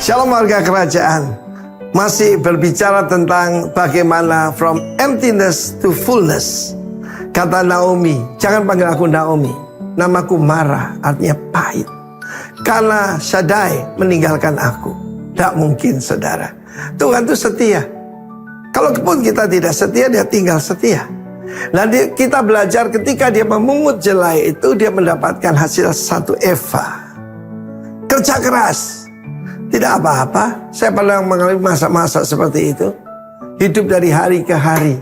Shalom warga kerajaan. Masih berbicara tentang bagaimana from emptiness to fullness. Kata Naomi, jangan panggil aku Naomi, namaku Mara, artinya pahit. Karena Shaddai meninggalkan aku. Tidak mungkin saudara. Tuhan itu setia. Kalau pun kita tidak setia, dia tinggal setia. Nah kita belajar ketika dia memungut jelai itu, dia mendapatkan hasil satu eva. Kerja keras, tidak apa-apa. Saya pernah mengalami masa-masa seperti itu. Hidup dari hari ke hari.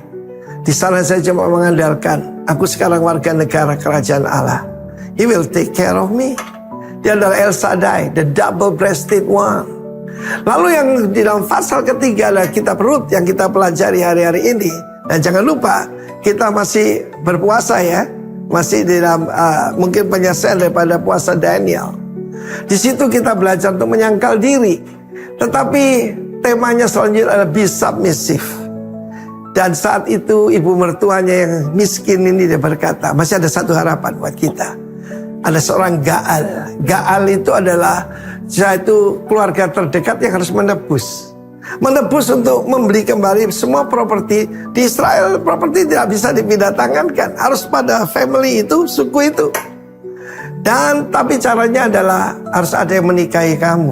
Di sana saya cuma mengandalkan, aku sekarang warga negara kerajaan Allah. He will take care of me. Dia adalah El Shaddai, the double-breasted one. Lalu yang di dalam pasal ketiga adalah kitab Rut yang kita pelajari hari-hari ini. Dan jangan lupa, kita masih berpuasa ya. Masih di dalam mungkin penyelesaian daripada puasa Daniel. Di situ kita belajar untuk menyangkal diri. Tetapi temanya selanjutnya adalah be submissive. Dan saat itu ibu mertuanya yang miskin ini dia berkata, masih ada satu harapan buat kita. Ada seorang Gaal. Gaal itu adalah yaitu keluarga terdekat yang harus menebus. Menebus untuk membeli kembali semua properti di Israel. Properti tidak bisa dipindah tangankan, harus pada family itu, suku itu. Dan tapi caranya adalah harus ada yang menikahi kamu.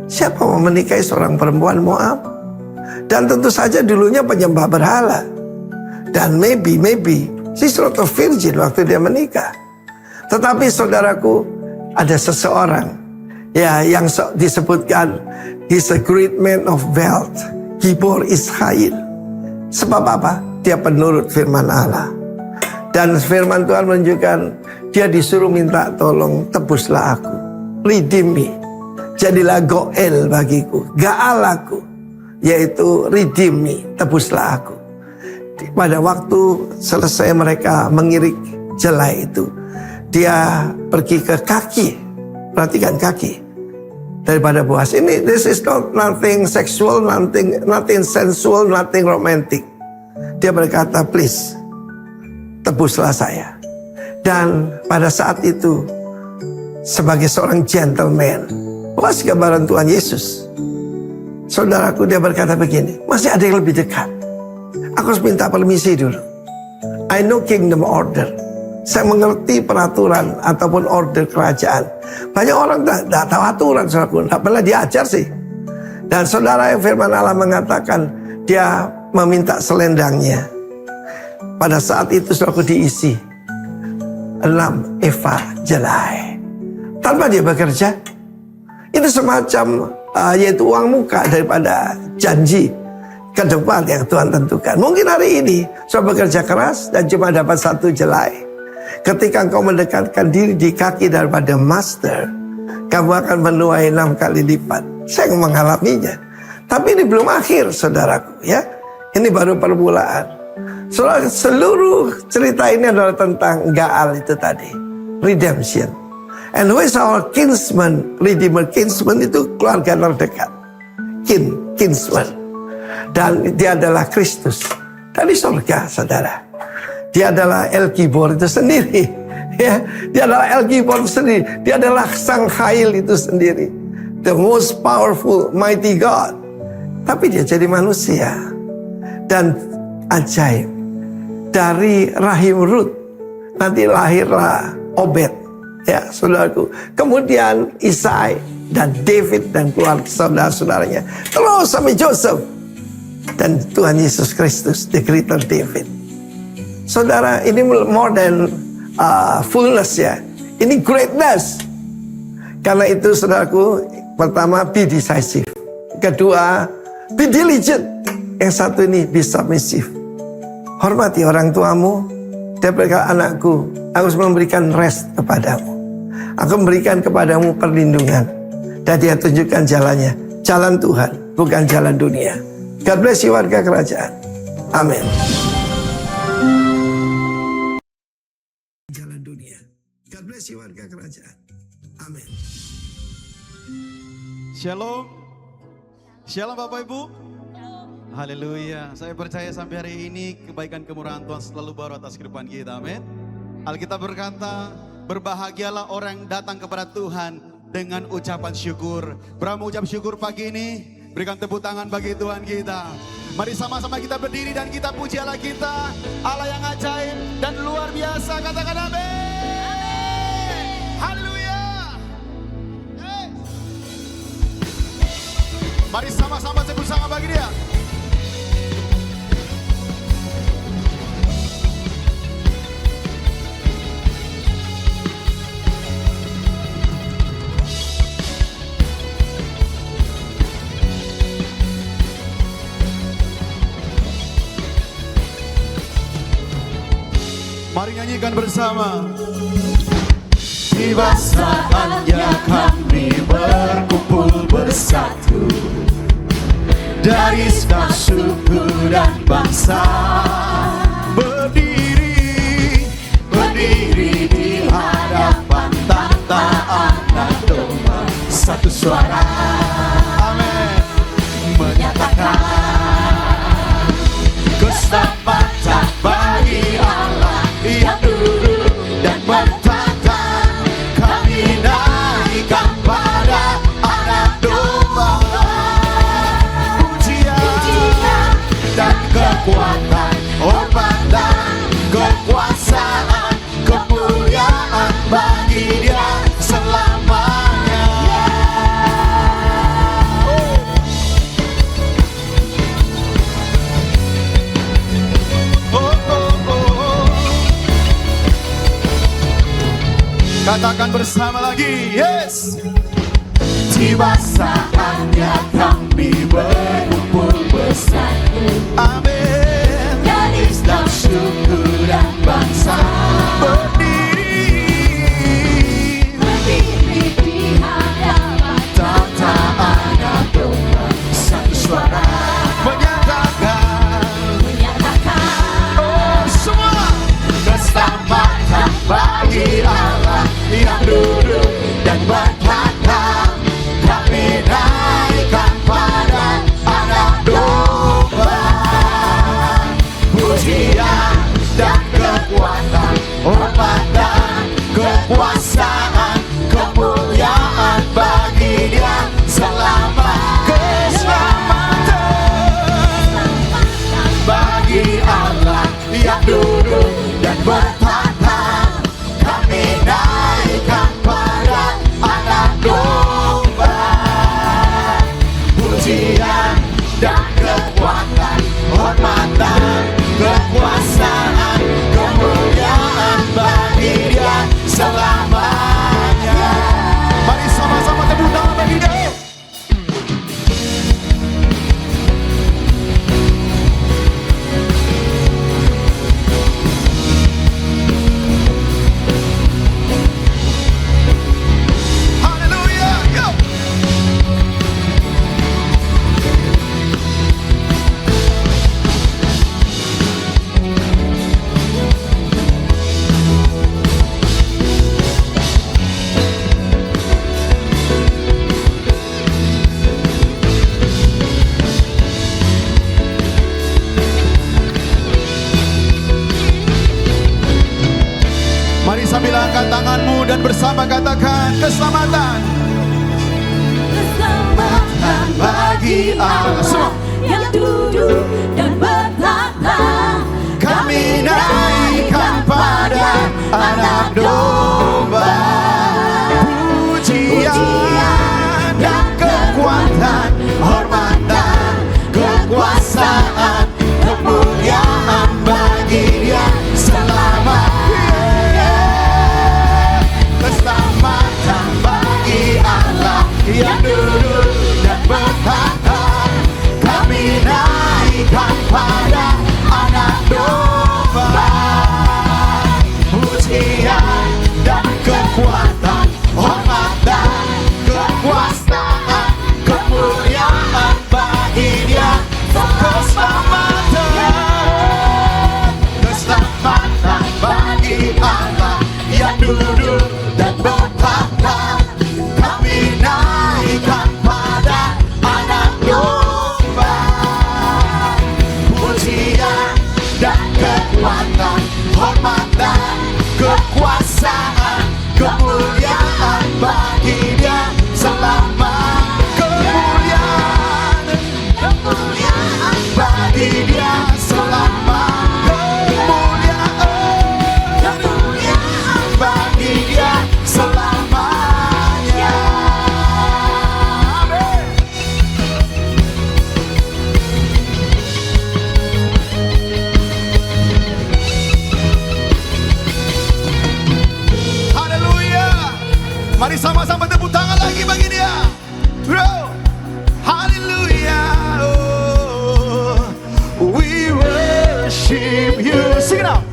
Siapa mau menikahi seorang perempuan Moab? Dan tentu saja dulunya penyembah berhala. Dan maybe she's not a virgin waktu dia menikah. Tetapi saudaraku, ada seseorang ya yang disebutkan he's a great man of wealth, Gibor Israel. Sebab apa? Dia penurut firman Allah. Dan firman Tuhan menunjukkan dia disuruh minta tolong, tebuslah aku, redeem me, jadilah Goel bagiku, Gaal aku, yaitu redeem me, tebuslah aku. Pada waktu selesai mereka mengirik jelai itu, dia pergi ke kaki, perhatikan kaki daripada Boaz. Ini this is not nothing sexual, nothing sensual, nothing romantic. Dia berkata, please, tebuslah saya. Dan pada saat itu, sebagai seorang gentleman, Boaz gambaran Tuhan Yesus. Saudaraku, dia berkata begini, masih ada yang lebih dekat. Aku harus minta permisi dulu. I know kingdom order. Saya mengerti peraturan ataupun order kerajaan. Banyak orang tidak tahu aturan, saudaraku. Tidak pernah diajar sih. Dan saudara yang firman Allah mengatakan, dia meminta selendangnya. Pada saat itu saudaraku diisi 6 eva jelai. Tanpa dia bekerja. Itu semacam yaitu uang muka daripada janji ke depan yang Tuhan tentukan. Mungkin hari ini saya bekerja keras dan cuma dapat 1 jelai. Ketika engkau mendekatkan diri di kaki daripada master, kamu akan menuai 6 kali lipat. Saya mengalaminya. Tapi ini belum akhir saudaraku ya. Ini baru permulaan. Soalnya seluruh cerita ini adalah tentang Gaal itu tadi. Redemption. And who is our kinsman? Redeemer, kinsman itu keluarga terdekat. Kinsman. Dan dia adalah Kristus. Dari surga saudara. Dia adalah El Gibor itu sendiri. Ya, dia adalah El Gibor itu sendiri. Dia adalah Sang Khail itu sendiri. The most powerful, mighty God. Tapi dia jadi manusia. Dan ajaib. Dari rahim Rut nanti lahirlah Obed, ya saudaraku. Kemudian Isai dan David dan keluarga saudara-saudaranya. Terus sampai Joseph dan Tuhan Yesus Kristus, the greater David. Saudara, ini more than fullness ya. Ini greatness. Karena itu saudaraku, pertama be decisive. Kedua, be diligent. Yang satu ini be submissive. Hormati orang tuamu. Dia berkata, anakku, aku harus memberikan rest kepadamu. Aku memberikan kepadamu perlindungan. Dan dia tunjukkan jalannya. Jalan Tuhan, bukan jalan dunia. God bless you warga kerajaan. Amin. Jalan dunia. God bless you warga kerajaan. Amin. Shalom. Shalom Bapak Ibu. Haleluya. Saya percaya sampai hari ini kebaikan kemurahan Tuhan selalu baru atas kehidupan kita. Amin. Alkitab berkata, berbahagialah orang yang datang kepada Tuhan dengan ucapan syukur. Berapa ucap syukur pagi ini? Berikan tepuk tangan bagi Tuhan kita. Mari sama-sama kita berdiri dan kita puji Allah kita, Allah yang ajaib dan luar biasa. Katakan amin. Haleluya. Yes. Mari sama-sama tepuk tangan bagi Dia. Mari nyanyikan bersama. Tiba saatnya kami berkumpul bersatu dari setiap suku dan bangsa, berdiri di hadapan tahta Anak Domba, satu suara, amin, menyatakan keselamatan bagi Allah yang duduk dan bertata. Kami naikkan pada Anak Domba, pujian dan kekuatan, hormat dan kekuasaan, kemuliaan bagi Dia selamanya. Katakan bersama lagi, yes. Tiba saatnya kami berkumpul bersatu Amin. dari setiap suku dan bangsa, Berdiri di hadapan tahta Anak Domba, satu suara menyatakan, oh semua, keselamatan bagi Allah yang duduk dan bertata. Kami naikkan pada Anak Domba, pujian dan kekuatan, hormat dan kekuasaan, kemuliaan bagi Dia selamanya. keselamatan Bagi Allah yang duduk dan bertata. Kami naikkan pada Anak Domba, pujian dan kekuatan, hormat dan kekuasaan, kemuliaan bagi Dia selamanya. Mari sama-sama tepuk tangan bagi Dia. Haleluya, yo. Mari sambil angkat tanganmu dan bersama katakan keselamatan. Keselamatan bagi Allah Semua. yang duduk dan bertata. Kami naikkan pada Anak Domba, pujian dan kekuatan, hormat dan kekuasaan, kemuliaan bagi Dia selamanya. Keselamatan bagi Allah yang duduk dan bertata. Kami naikkan pada Anak Domba, pujian dan kekuatan, tepuk tangan lagi bagi dia. Bro, hallelujah. Oh, we worship you. Sing it out.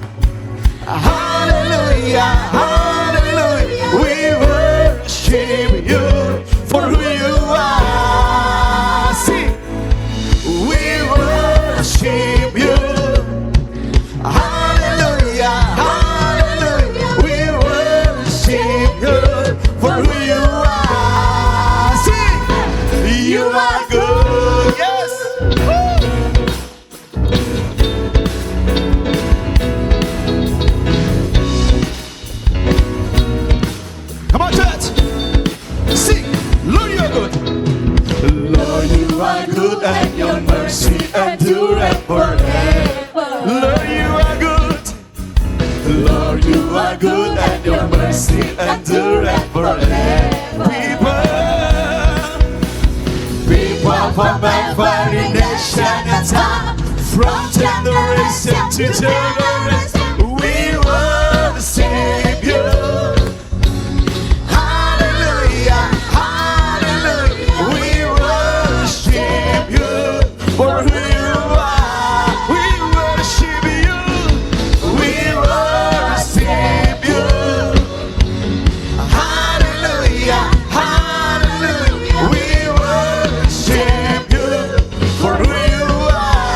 Hallelujah, hallelujah. We worship you for who you are. Sing. We worship you. Hallelujah, hallelujah. We worship you for who you are. Sing. You are good. Yes. Come on, church. Sing. Lord, you are good. Lord, you are good and your mercy endureth forever. Lord, you are good. Lord, you are good and your mercy endureth forever. People from every nation and tongue, from generation to generation, we worship you. Hallelujah, hallelujah. We worship you for who you are. We worship you. We worship you. Hallelujah, hallelujah. We worship you for who you are.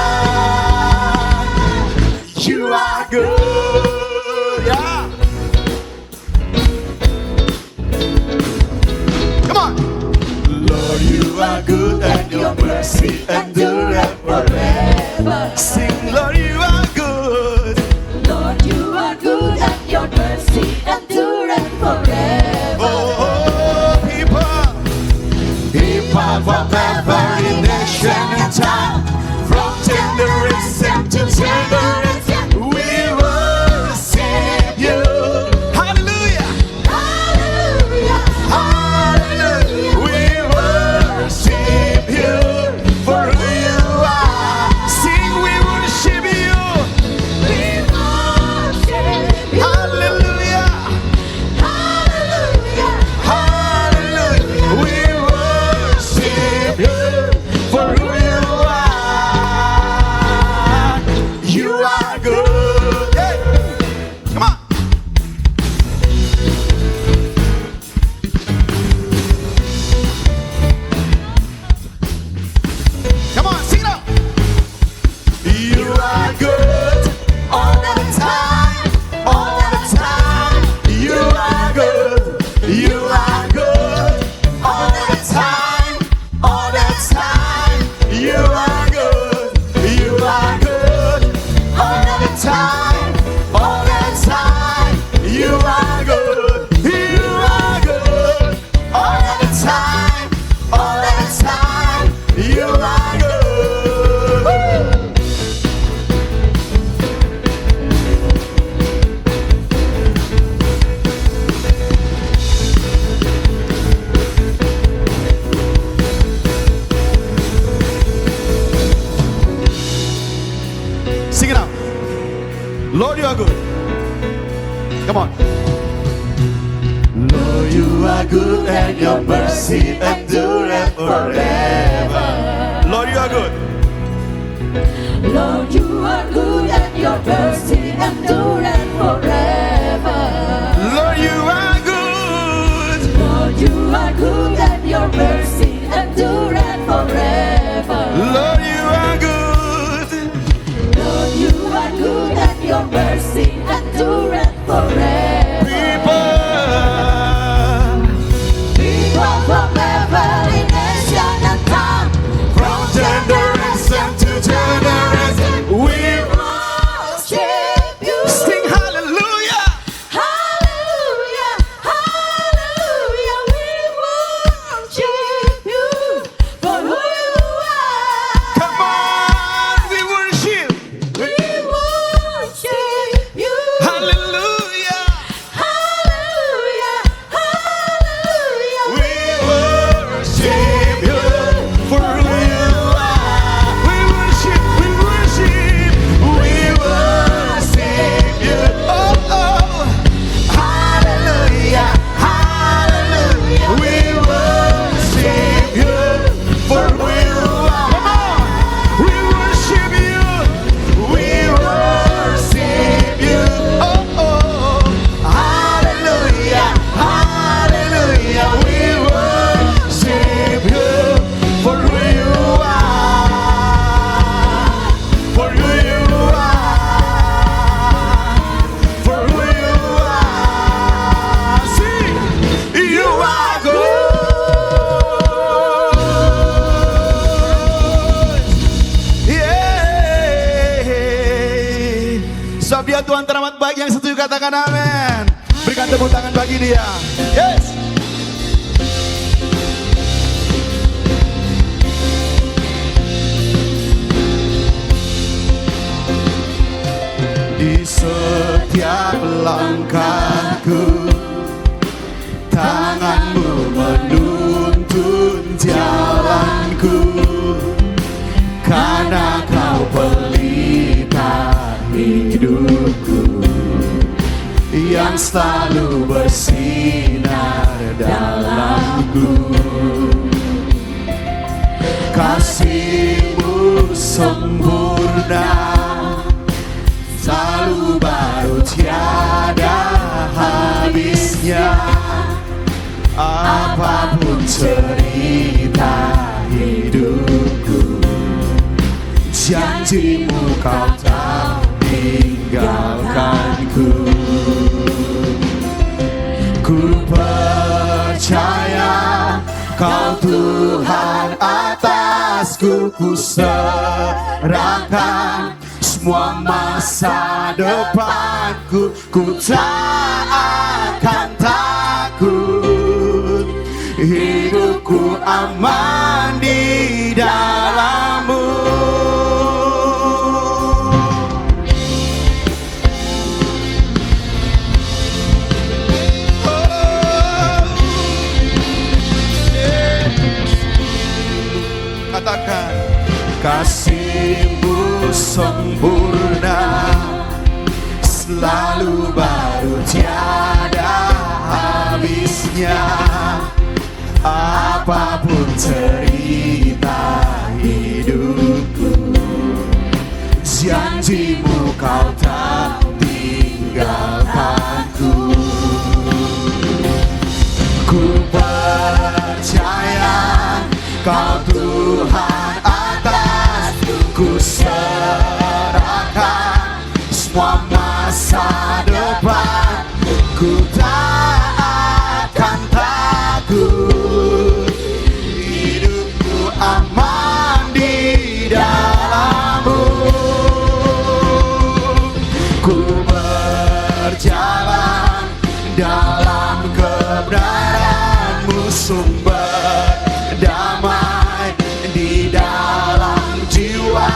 You are good. Yeah. Come on. Lord, you are good and your mercy endureth forever. Sing, Lord, you are good. Lord, you are good and your mercy endureth forever. Oh, people from every nation and tongue, from generation to generation, we worship you. Hallelujah, Hallelujah, hallelujah. We worship you for who you are. Sing, we worship you. we worship you. Hallelujah, Hallelujah, hallelujah. We worship you for who you are. You are good. Hey, come on. Come on, sing it out. You are good all the time, all the time. You are good, you are good all the time, all the time. You are good, you are good all the time, all the time. You are good, you are good all the time, all the time. You are good. Sing it out. Lord, you are good. Come on. Lord, you are good and your mercy endureth forever. Lord, you are good. Lord, you are good and your mercy endureth forever. Lord, you are good. Lord, you are good and your mercy endureth forever. Lord, you are good. Lord, you are good and your mercy endureth forever. People from every nation and tongue, From generation to generation, we worship you. sing hallelujah. Hallelujah, hallelujah. We worship you for who you are. Come on, we worship. We worship you. Hallelujah. katakan amin. Berikan tepuk tangan bagi dia. Yes. Di setiap langkahku, tanganmu menuntun jalanku, karena kau pelita hidupku yang selalu bersinar dalamku. Kasih-Mu sempurna, selalu baru tiada habisnya. Apapun cerita hidupku, janji-Mu kau tak tinggalkanku. Ku percaya Kau Tuhan atasku, ku serahkan semua masa depanku. Ku tak akan takut, hidupku aman di dalam-Mu. Katakan, kasih-Mu sempurna, selalu baru tiada habisnya. Apapun cerita hidupku, janji-Mu kau tak tinggalkanku. Ku percaya Kau Tuhan atasku, ku serahkan semua masa depan. Ku tak akan takut, hidupku aman di dalam-Mu. Ku berjalan dalam kebenaran-Mu, sumber damai di dalam jiwa.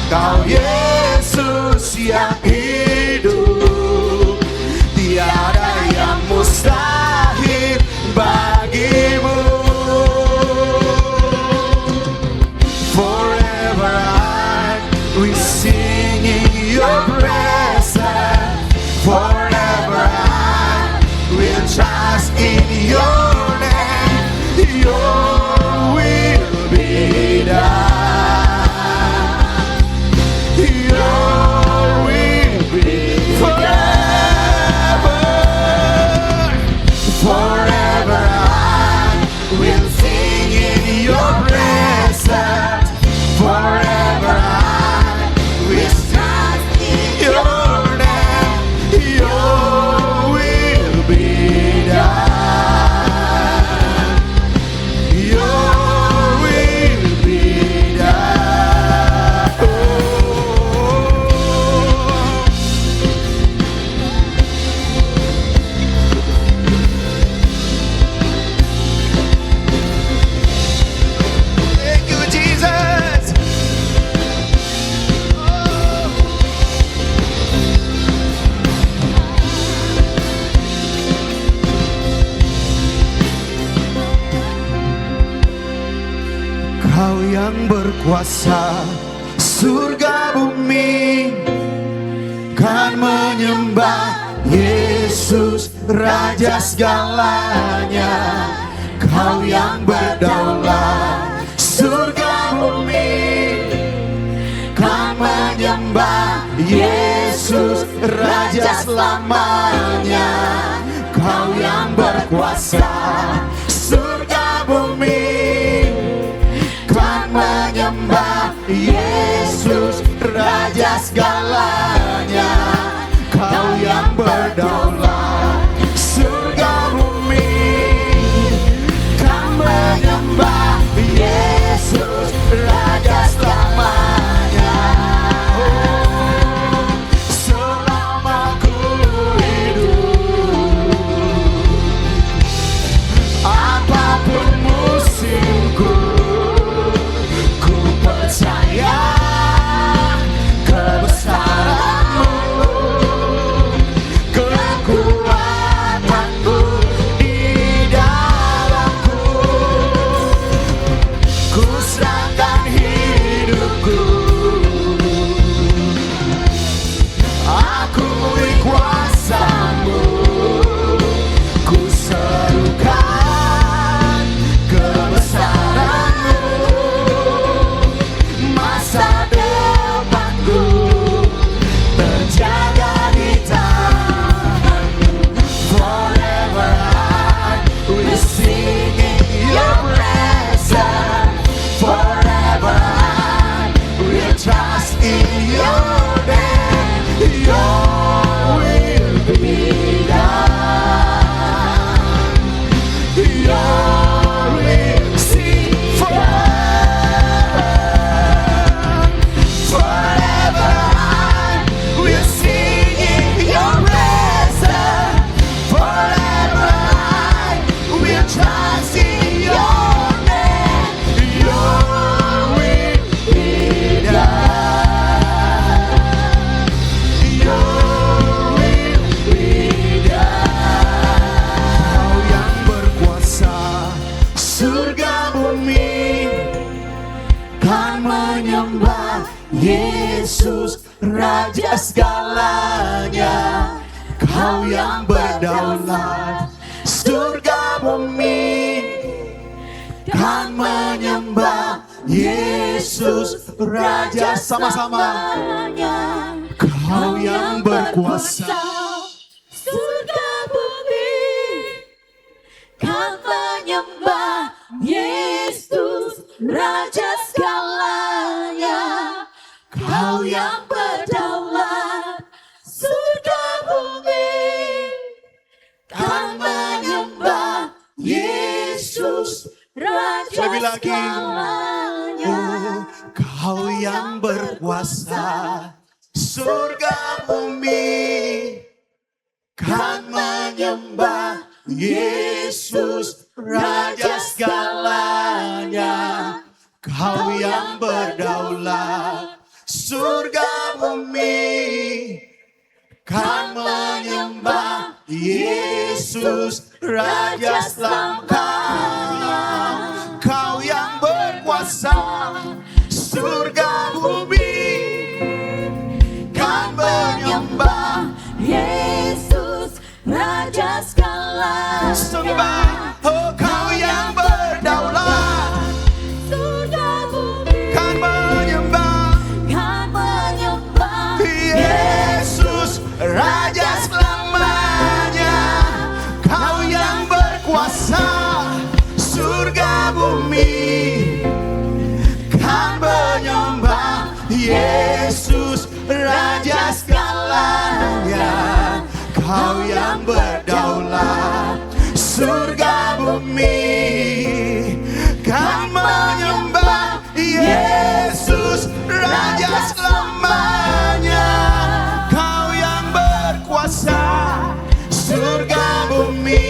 Kau Yesus yang hidup, tiada yang mustahil bagi-Mu. Forever I will sing in your presence. Forever I will trust in your name. Your will be done. Your will be forever. Forever I will sing in your presence. Forever I will trust in your name. Your will be done. Your will be done. Thank you, Jesus. Kau yang berkuasa surga bumi, kan menyembah Yesus Raja segalanya. Kau yang berdaulat surga bumi, kan menyembah Yesus Raja selamanya. Kau yang berkuasa surga bumi, kan menyembah Yesus Raja segalanya. Kau yang berdaulat surga bumi, kan menyembah Yesus Raja selamanya. Oh, selama ku surga bumi kan menyembah Yesus Raja segalanya. Kau yang berdaulat, surga bumi kan menyembah Yesus Raja. Sama-sama. Kau yang berkuasa, surga bumi kan menyembah Yesus Raja segalanya. Kau yang berdaulat, surga bumi kan menyembah Yesus Raja Lebih lagi. segalanya. Kau yang berkuasa, surga bumi kan menyembah Yesus Raja segalanya. Kau yang berdaulat, surga bumi kan menyembah Yesus Raja selamanya. Kau yang berkuasa, surga bumi kan menyembah Yesus Raja segalanya. sembah. Oh, kau yang berdaulat Surga bumi kan menyembah kan menyembah Yesus Raja selamanya. Kau yang berkuasa, surga bumi kan menyembah Yesus Raja segalanya. Kau yang berdaulat, surga bumi kan menyembah Yesus Raja selamanya. Kau yang berkuasa, surga bumi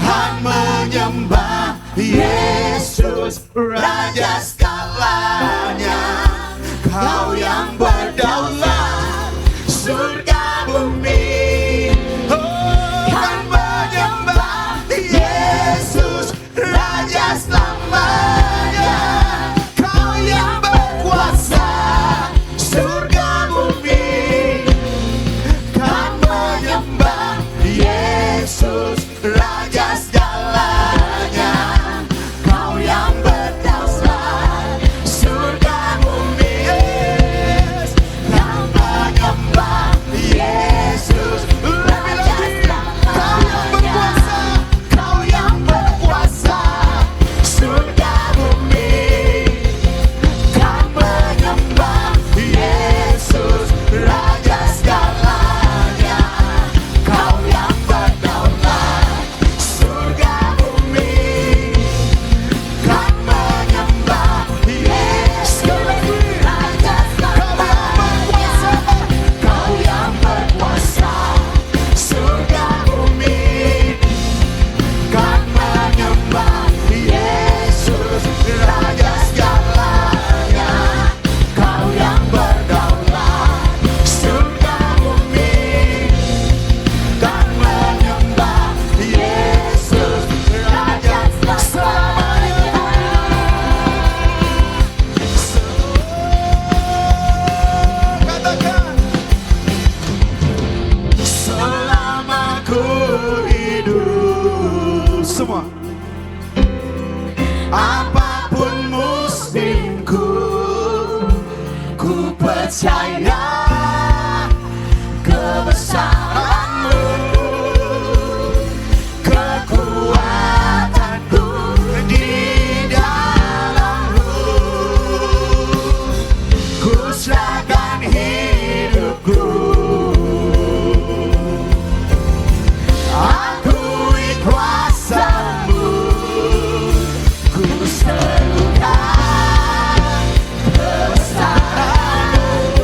kan menyembah Yesus Raja segalanya. Kau yang berdaulat, surga bumi kan menyembah Yesus Raja selamanya. Kau yang berkuasa, surga bumi kan menyembah Yesus Raja segalanya. Kau yang berdaulat, surga bumi kan menyembah Yesus. Lebih lagi, kau yang berkuasa, kau yang berkuasa, surga bumi kan menyembah Yesus Raja segalanya. Kau yang berdaulat, surga bumi kan menyembah Yesus Raja segalanya. Kau yang berkuasa, surga bumi kan menyembah Yesus Raja segalanya. Kau yang berdaulat, surga bumi kan menyembah Yesus Raja selamanya. Katakan, selama ku hidup, semua apapun musimku, ku percaya kebesaranmu, kekuatanku di dalammu. Ku serahkan hidupku, akui kuasa-Mu. Ku serukan kebesaran-Mu.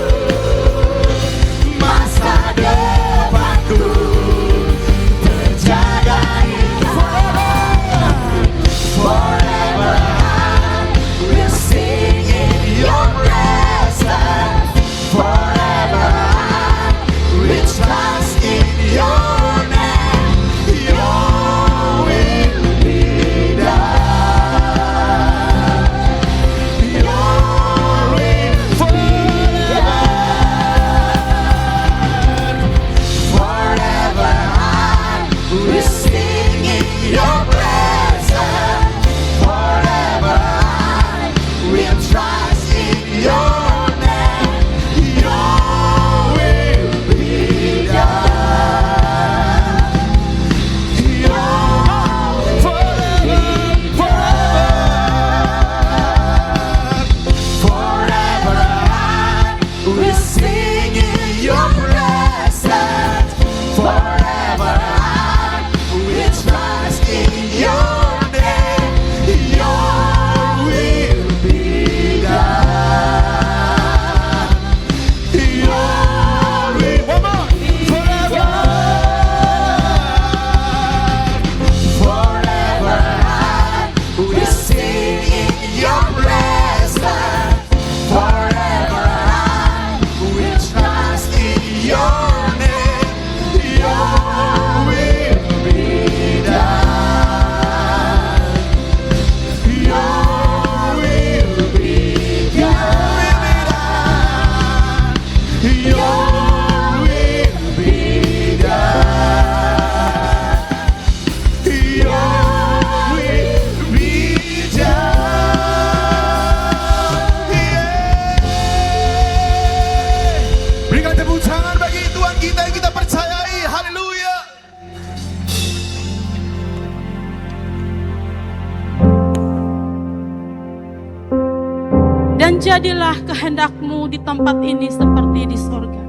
Dan jadilah kehendak-Mu di tempat ini seperti di sorga.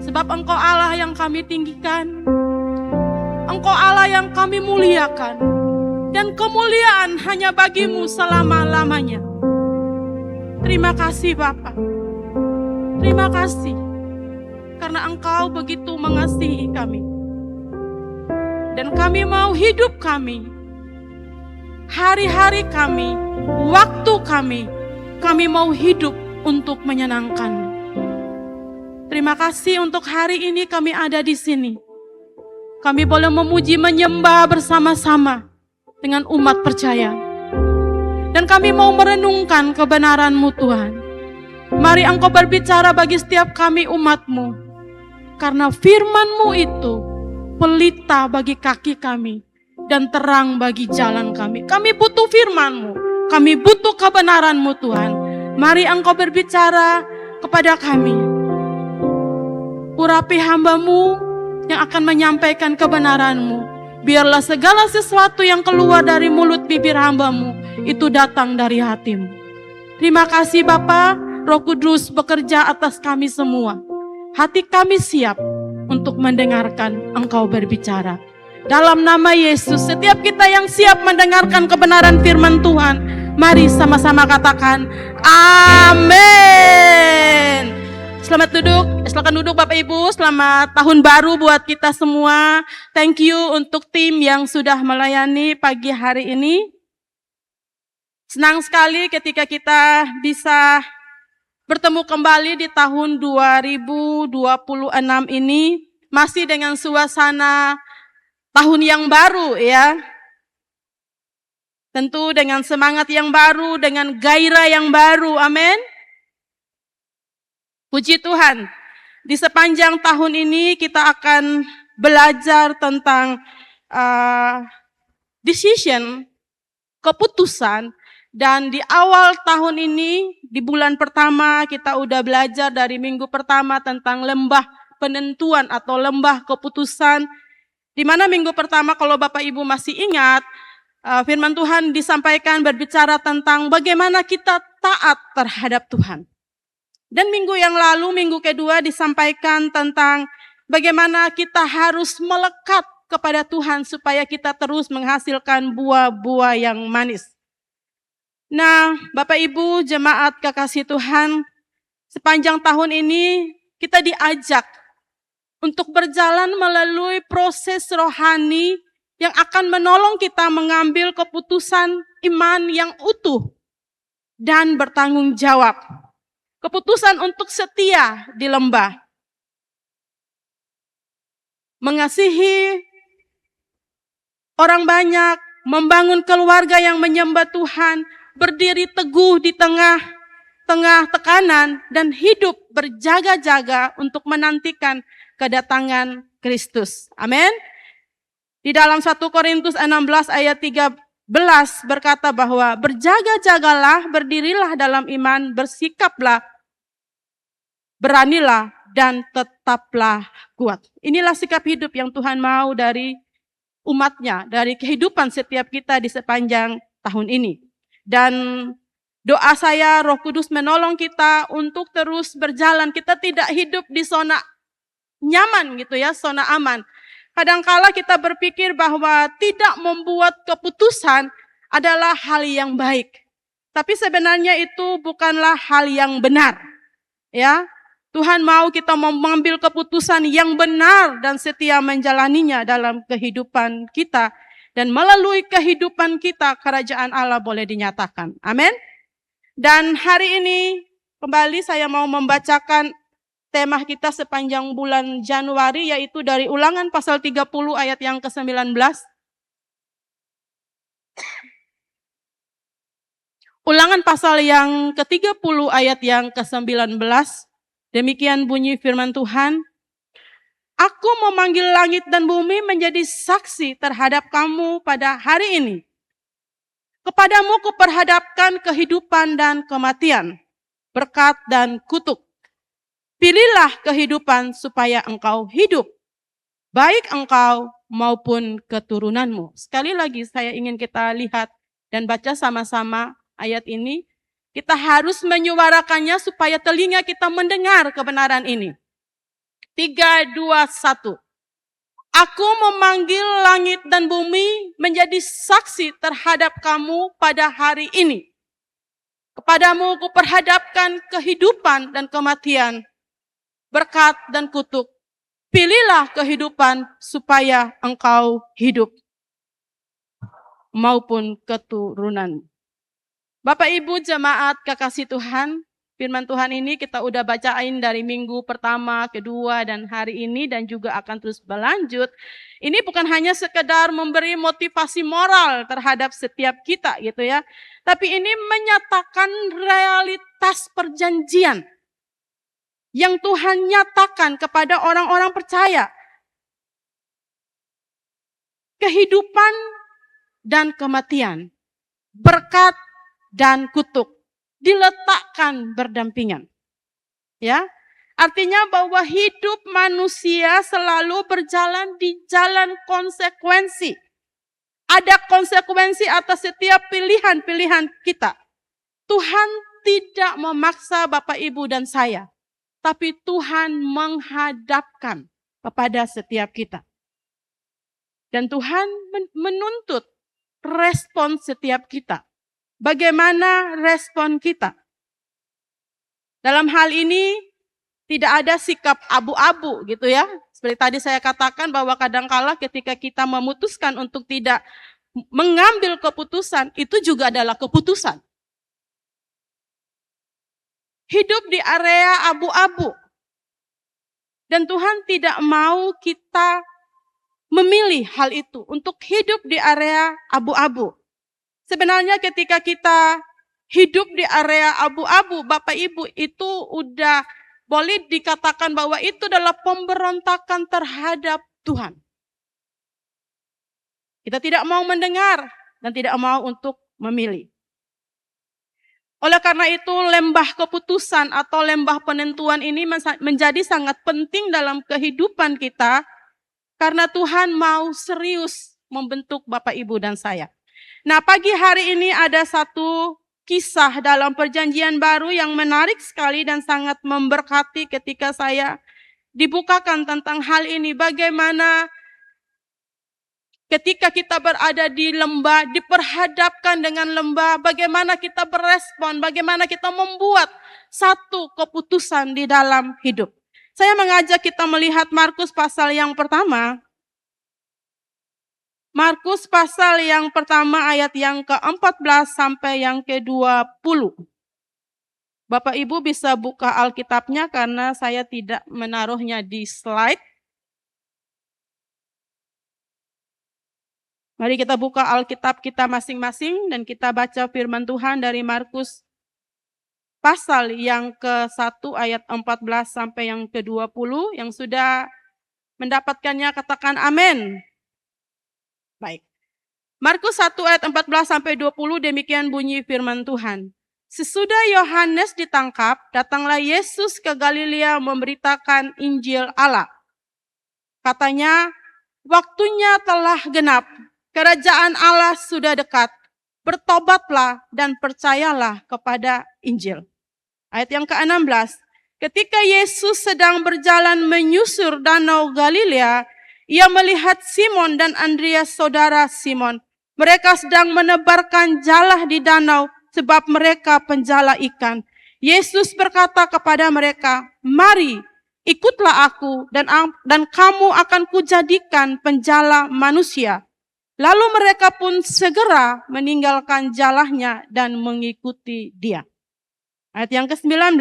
Sebab Engkau Allah yang kami tinggikan, Engkau Allah yang kami muliakan, dan kemuliaan hanya bagi-Mu selama-lamanya. Terima kasih Bapa. Terima kasih karena Engkau begitu mengasihi kami. Dan kami mau hidup kami, hari-hari kami, waktu kami mau hidup untuk menyenangkan-Mu. Terima kasih untuk hari ini kami ada di sini. Kami boleh memuji menyembah bersama-sama dengan umat percaya. Dan kami mau merenungkan kebenaran-Mu Tuhan. Mari Engkau berbicara bagi setiap kami umat-Mu. Karena firman-Mu itu pelita bagi kaki kami dan terang bagi jalan kami. Kami butuh firman-Mu. Kami butuh kebenaran-Mu Tuhan. Mari Engkau berbicara kepada kami. Urapi hamba-Mu yang akan menyampaikan kebenaran-Mu. Biarlah segala sesuatu yang keluar dari mulut bibir hamba-Mu itu datang dari hati-Mu. Terima kasih Bapa, Roh Kudus bekerja atas kami semua. Hati kami siap untuk mendengarkan Engkau berbicara. Dalam nama Yesus, setiap kita yang siap mendengarkan kebenaran firman Tuhan, mari sama-sama katakan, amin. Selamat duduk, silakan duduk Bapak Ibu. Selamat tahun baru buat kita semua. Thank you untuk tim yang sudah melayani pagi hari ini. Senang sekali ketika kita bisa bertemu kembali di tahun 2026 ini. Masih dengan suasana tahun yang baru ya. Tentu dengan semangat yang baru, dengan gairah yang baru, amin. Puji Tuhan, di sepanjang tahun ini kita akan belajar tentang decision, keputusan. Dan di awal tahun ini, di bulan pertama kita udah belajar dari minggu pertama tentang lembah penentuan atau lembah keputusan. Di mana minggu pertama kalau Bapak Ibu masih ingat, firman Tuhan disampaikan berbicara tentang bagaimana kita taat terhadap Tuhan. Dan minggu yang lalu, minggu kedua disampaikan tentang bagaimana kita harus melekat kepada Tuhan supaya kita terus menghasilkan buah-buah yang manis. Nah, Bapak Ibu jemaat kekasih Tuhan, sepanjang tahun ini kita diajak untuk berjalan melalui proses rohani yang akan menolong kita mengambil keputusan iman yang utuh dan bertanggung jawab. Keputusan untuk setia di lembah. Mengasihi orang banyak, membangun keluarga yang menyembah Tuhan, berdiri teguh di tengah tekanan, dan hidup berjaga-jaga untuk menantikan kedatangan Kristus. Amin. Di dalam 1 Korintus 16 ayat 13 berkata bahwa berjaga-jagalah, berdirilah dalam iman, bersikaplah, beranilah, dan tetaplah kuat. Inilah sikap hidup yang Tuhan mau dari umatnya, dari kehidupan setiap kita di sepanjang tahun ini. Dan doa saya, Roh Kudus menolong kita untuk terus berjalan. Kita tidak hidup di zona nyaman gitu ya, zona aman. Kadangkala kita berpikir bahwa tidak membuat keputusan adalah hal yang baik. Tapi sebenarnya itu bukanlah hal yang benar. Ya, Tuhan mau kita mengambil keputusan yang benar dan setia menjalaninya dalam kehidupan kita. Dan melalui kehidupan kita, kerajaan Allah boleh dinyatakan. Amin. Dan hari ini kembali saya mau membacakan tema kita sepanjang bulan Januari, yaitu dari Ulangan pasal 30 ayat yang ke-19. Ulangan pasal yang ke-30 ayat yang ke-19. Demikian bunyi firman Tuhan. Aku memanggil langit dan bumi menjadi saksi terhadap kamu pada hari ini. Kepadamu kuperhadapkan kehidupan dan kematian, berkat dan kutuk. Pilihlah kehidupan supaya engkau hidup, baik engkau maupun keturunanmu. Sekali lagi saya ingin kita lihat dan baca sama-sama ayat ini. Kita harus menyuarakannya supaya telinga kita mendengar kebenaran ini. 3, 2, 1. Aku memanggil langit dan bumi menjadi saksi terhadap kamu pada hari ini. Kepadamu kuperhadapkan kehidupan dan kematian, berkat dan kutuk. Pilihlah kehidupan supaya engkau hidup, maupun keturunan. Bapak Ibu jemaat kekasih Tuhan, firman Tuhan ini kita udah bacain dari minggu pertama, kedua, dan hari ini, dan juga akan terus berlanjut. Ini bukan hanya sekedar memberi motivasi moral terhadap setiap kita gitu ya. Tapi ini menyatakan realitas perjanjian yang Tuhan nyatakan kepada orang-orang percaya. Kehidupan dan kematian, berkat dan kutuk diletakkan berdampingan. Ya, artinya bahwa hidup manusia selalu berjalan di jalan konsekuensi. Ada konsekuensi atas setiap pilihan-pilihan kita. Tuhan tidak memaksa Bapak Ibu dan saya, tapi Tuhan menghadapkan kepada setiap kita. Dan Tuhan menuntut respon setiap kita. Bagaimana respon kita? Dalam hal ini tidak ada sikap abu-abu gitu ya. Seperti tadi saya katakan bahwa kadangkala ketika kita memutuskan untuk tidak mengambil keputusan, itu juga adalah keputusan. Hidup di area abu-abu. Dan Tuhan tidak mau kita memilih hal itu untuk hidup di area abu-abu. Sebenarnya ketika kita hidup di area abu-abu, Bapak Ibu, itu udah boleh dikatakan bahwa itu adalah pemberontakan terhadap Tuhan. Kita tidak mau mendengar dan tidak mau untuk memilih. Oleh karena itu lembah keputusan atau lembah penentuan ini menjadi sangat penting dalam kehidupan kita karena Tuhan mau serius membentuk Bapak Ibu dan saya. Nah, pagi hari ini ada satu kisah dalam perjanjian baru yang menarik sekali dan sangat memberkati ketika saya dibukakan tentang hal ini. Bagaimana ketika kita berada di lembah, diperhadapkan dengan lembah, bagaimana kita berespon, bagaimana kita membuat satu keputusan di dalam hidup. Saya mengajak kita melihat Markus pasal yang pertama. Markus pasal yang pertama ayat yang ke-14 sampai yang ke-20. Bapak Ibu bisa buka Alkitabnya karena saya tidak menaruhnya di slide. Mari kita buka Alkitab kita masing-masing dan kita baca firman Tuhan dari Markus pasal yang ke-1 ayat 14 sampai yang ke-20. Yang sudah mendapatkannya katakan amin. Baik. Markus 1 ayat 14 sampai 20 demikian bunyi firman Tuhan. Sesudah Yohanes ditangkap, datanglah Yesus ke Galilea memberitakan Injil Allah. Katanya, waktunya telah genap, kerajaan Allah sudah dekat. Bertobatlah dan percayalah kepada Injil. Ayat yang ke-16. Ketika Yesus sedang berjalan menyusur danau Galilea, ia melihat Simon dan Andreas saudara Simon. Mereka sedang menebarkan jala di danau sebab mereka penjala ikan. Yesus berkata kepada mereka, "Mari, ikutlah aku dan kamu akan kujadikan penjala manusia." Lalu mereka pun segera meninggalkan jalahnya dan mengikuti dia. Ayat yang ke-19.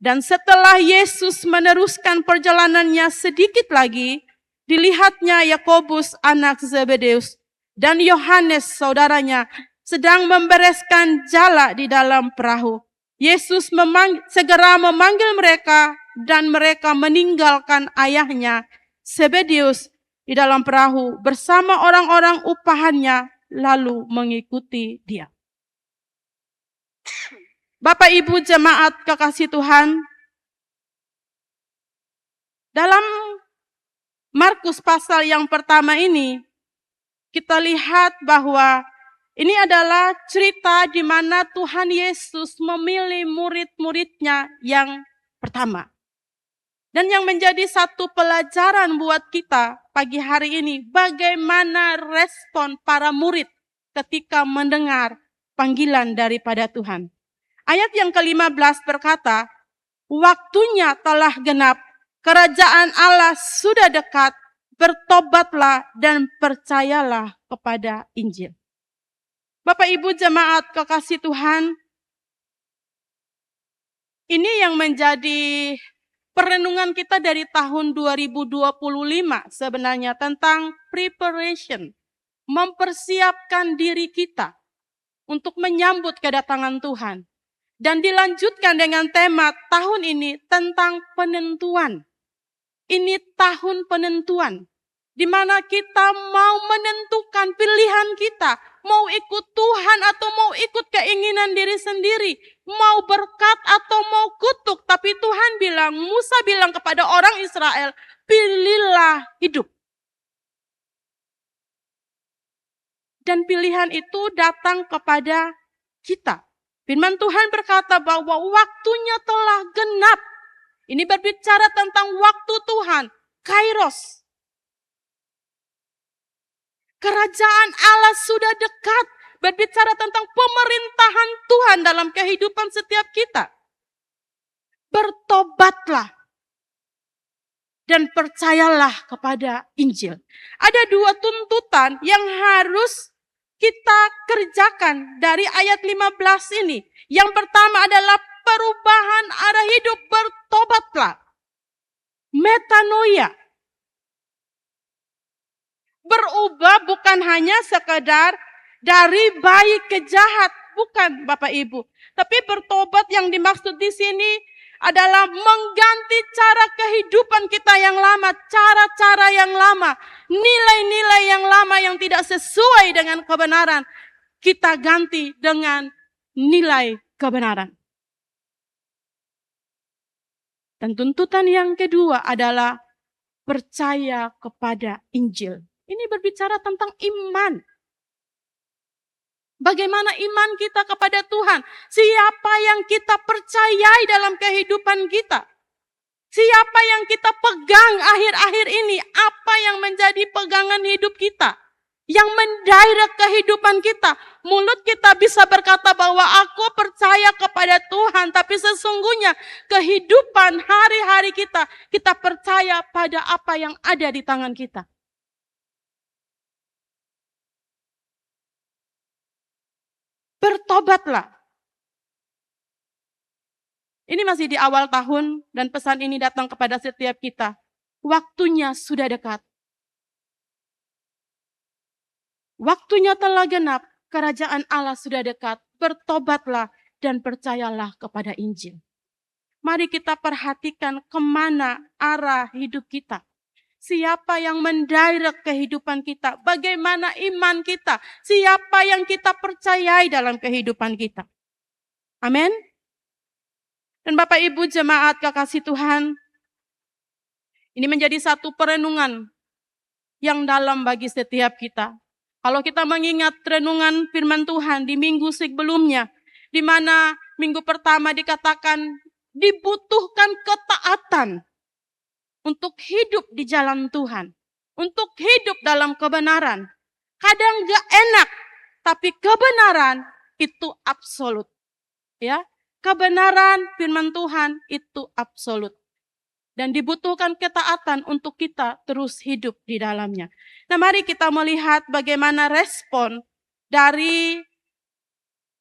Dan setelah Yesus meneruskan perjalanannya sedikit lagi, dilihatnya Yakobus anak Zebedeus dan Yohanes saudaranya sedang membereskan jala di dalam perahu. Yesus segera memanggil mereka dan mereka meninggalkan ayahnya Zebedeus di dalam perahu bersama orang-orang upahannya lalu mengikuti dia. Bapak Ibu jemaat kekasih Tuhan, dalam Markus pasal yang pertama ini, kita lihat bahwa Ini adalah cerita di mana Tuhan Yesus memilih murid-muridnya yang pertama. Dan yang menjadi satu pelajaran buat kita pagi hari ini, bagaimana respon para murid ketika mendengar panggilan daripada Tuhan. Ayat yang ke-15 berkata, waktunya telah genap, kerajaan Allah sudah dekat, bertobatlah dan percayalah kepada Injil. Bapak Ibu jemaat kekasih Tuhan, ini yang menjadi perenungan kita dari tahun 2025 sebenarnya tentang preparation, mempersiapkan diri kita untuk menyambut kedatangan Tuhan. Dan dilanjutkan dengan tema tahun ini tentang penentuan. Ini tahun penentuan, di mana kita mau menentukan pilihan kita, mau ikut Tuhan atau mau ikut keinginan diri sendiri, mau berkat atau mau kutuk. Tapi Tuhan bilang, Musa bilang kepada orang Israel, pilihlah hidup. Dan pilihan itu datang kepada kita. Firman Tuhan berkata bahwa waktunya telah genap. Ini berbicara tentang waktu Tuhan, Kairos. Kerajaan Allah sudah dekat, berbicara tentang pemerintahan Tuhan dalam kehidupan setiap kita. Bertobatlah dan percayalah kepada Injil. Ada dua tuntutan yang harus kita kerjakan dari ayat 15 ini. Yang pertama adalah perubahan arah hidup, bertobatlah. Metanoia. Berubah bukan hanya sekedar dari baik ke jahat, bukan Bapak Ibu. Tapi bertobat yang dimaksud di sini adalah mengganti cara kehidupan kita yang lama, cara-cara yang lama, nilai-nilai yang lama yang tidak sesuai dengan kebenaran. Kita ganti dengan nilai kebenaran. Dan tuntutan yang kedua adalah percaya kepada Injil. Ini berbicara tentang iman. Bagaimana iman kita kepada Tuhan? Siapa yang kita percayai dalam kehidupan kita? Siapa yang kita pegang akhir-akhir ini? Apa yang menjadi pegangan hidup kita? Yang mendirect kehidupan kita. Mulut kita bisa berkata bahwa aku percaya kepada Tuhan. Tapi sesungguhnya kehidupan hari-hari kita percaya pada apa yang ada di tangan kita. Bertobatlah. Ini masih di awal tahun dan pesan ini datang kepada setiap kita. Waktunya sudah dekat. Waktunya telah genap, kerajaan Allah sudah dekat. Bertobatlah dan percayalah kepada Injil. Mari kita perhatikan kemana arah hidup kita. Siapa yang mendirect kehidupan kita? Bagaimana iman kita? Siapa yang kita percayai dalam kehidupan kita? Amin. Dan Bapak Ibu jemaat kekasih Tuhan, ini menjadi satu perenungan yang dalam bagi setiap kita. Kalau kita mengingat renungan firman Tuhan di minggu sebelumnya, di mana minggu pertama dikatakan dibutuhkan ketaatan untuk hidup di jalan Tuhan, untuk hidup dalam kebenaran. Kadang gak enak, tapi kebenaran itu absolut. Ya, kebenaran firman Tuhan itu absolut. Dan dibutuhkan ketaatan untuk kita terus hidup di dalamnya. Nah, mari kita melihat bagaimana respon dari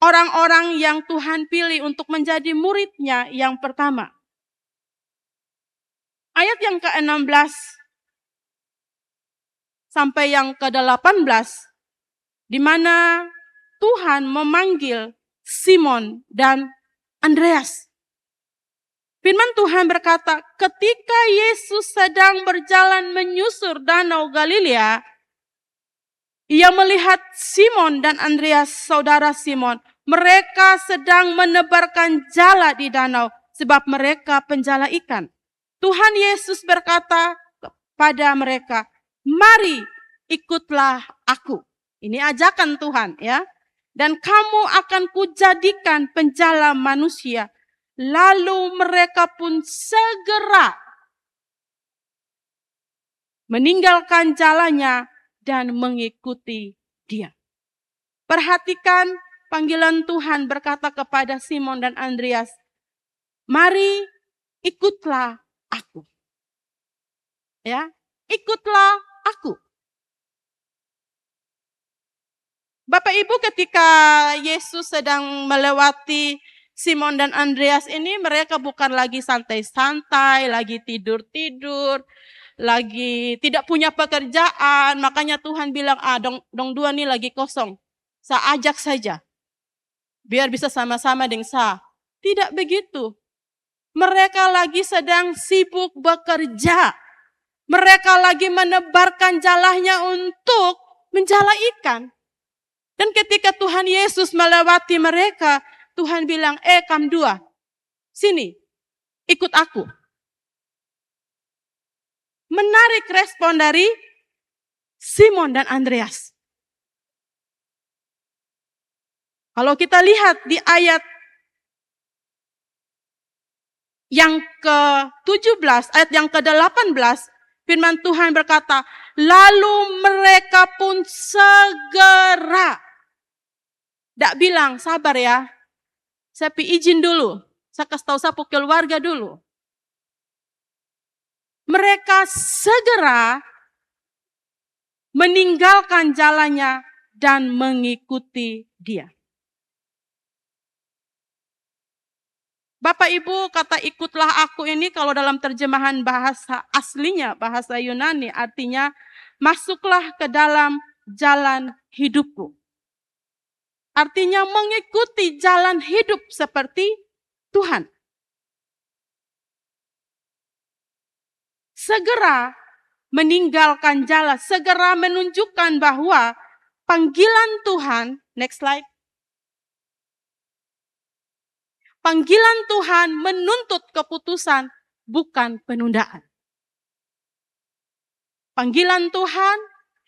orang-orang yang Tuhan pilih untuk menjadi muridnya yang pertama. Ayat yang ke-16 sampai yang ke-18, di mana Tuhan memanggil Simon dan Andreas. Firman Tuhan berkata, ketika Yesus sedang berjalan menyusur danau Galilea, ia melihat Simon dan Andreas, saudara Simon. Mereka sedang menebarkan jala di danau, sebab mereka penjala ikan. Tuhan Yesus berkata kepada mereka, mari ikutlah aku. Ini ajakan Tuhan ya. dan kamu akan kujadikan penjala manusia. Lalu mereka pun segera meninggalkan jalannya dan mengikuti dia. Perhatikan panggilan Tuhan berkata kepada Simon dan Andreas, mari ikutlah aku. Ya, ikutlah aku. Bapak Ibu, ketika Yesus sedang melewati Simon dan Andreas ini, mereka bukan lagi santai-santai, lagi tidur-tidur, lagi tidak punya pekerjaan. Makanya Tuhan bilang, dong dua nih lagi kosong. Saya ajak saja. Biar bisa sama-sama dengan saya. Tidak begitu. Mereka lagi sedang sibuk bekerja. Mereka lagi menebarkan jalahnya untuk menjala ikan. Dan ketika Tuhan Yesus melewati mereka, Tuhan bilang, kamu dua, sini, ikut aku. Menarik respon dari Simon dan Andreas. Kalau kita lihat di ayat yang ke-17, ayat yang ke-18, firman Tuhan berkata, lalu mereka pun segera. Tidak bilang, sabar ya, saya izin dulu, saya kasih tahu saya keluarga dulu. Mereka segera meninggalkan jalannya dan mengikuti dia. Bapak Ibu, kata ikutlah aku ini kalau dalam terjemahan bahasa aslinya, bahasa Yunani, artinya masuklah ke dalam jalan hidupku. Artinya mengikuti jalan hidup seperti Tuhan. Segera meninggalkan jalan, segera menunjukkan bahwa panggilan Tuhan, next slide. Panggilan Tuhan menuntut keputusan, bukan penundaan. Panggilan Tuhan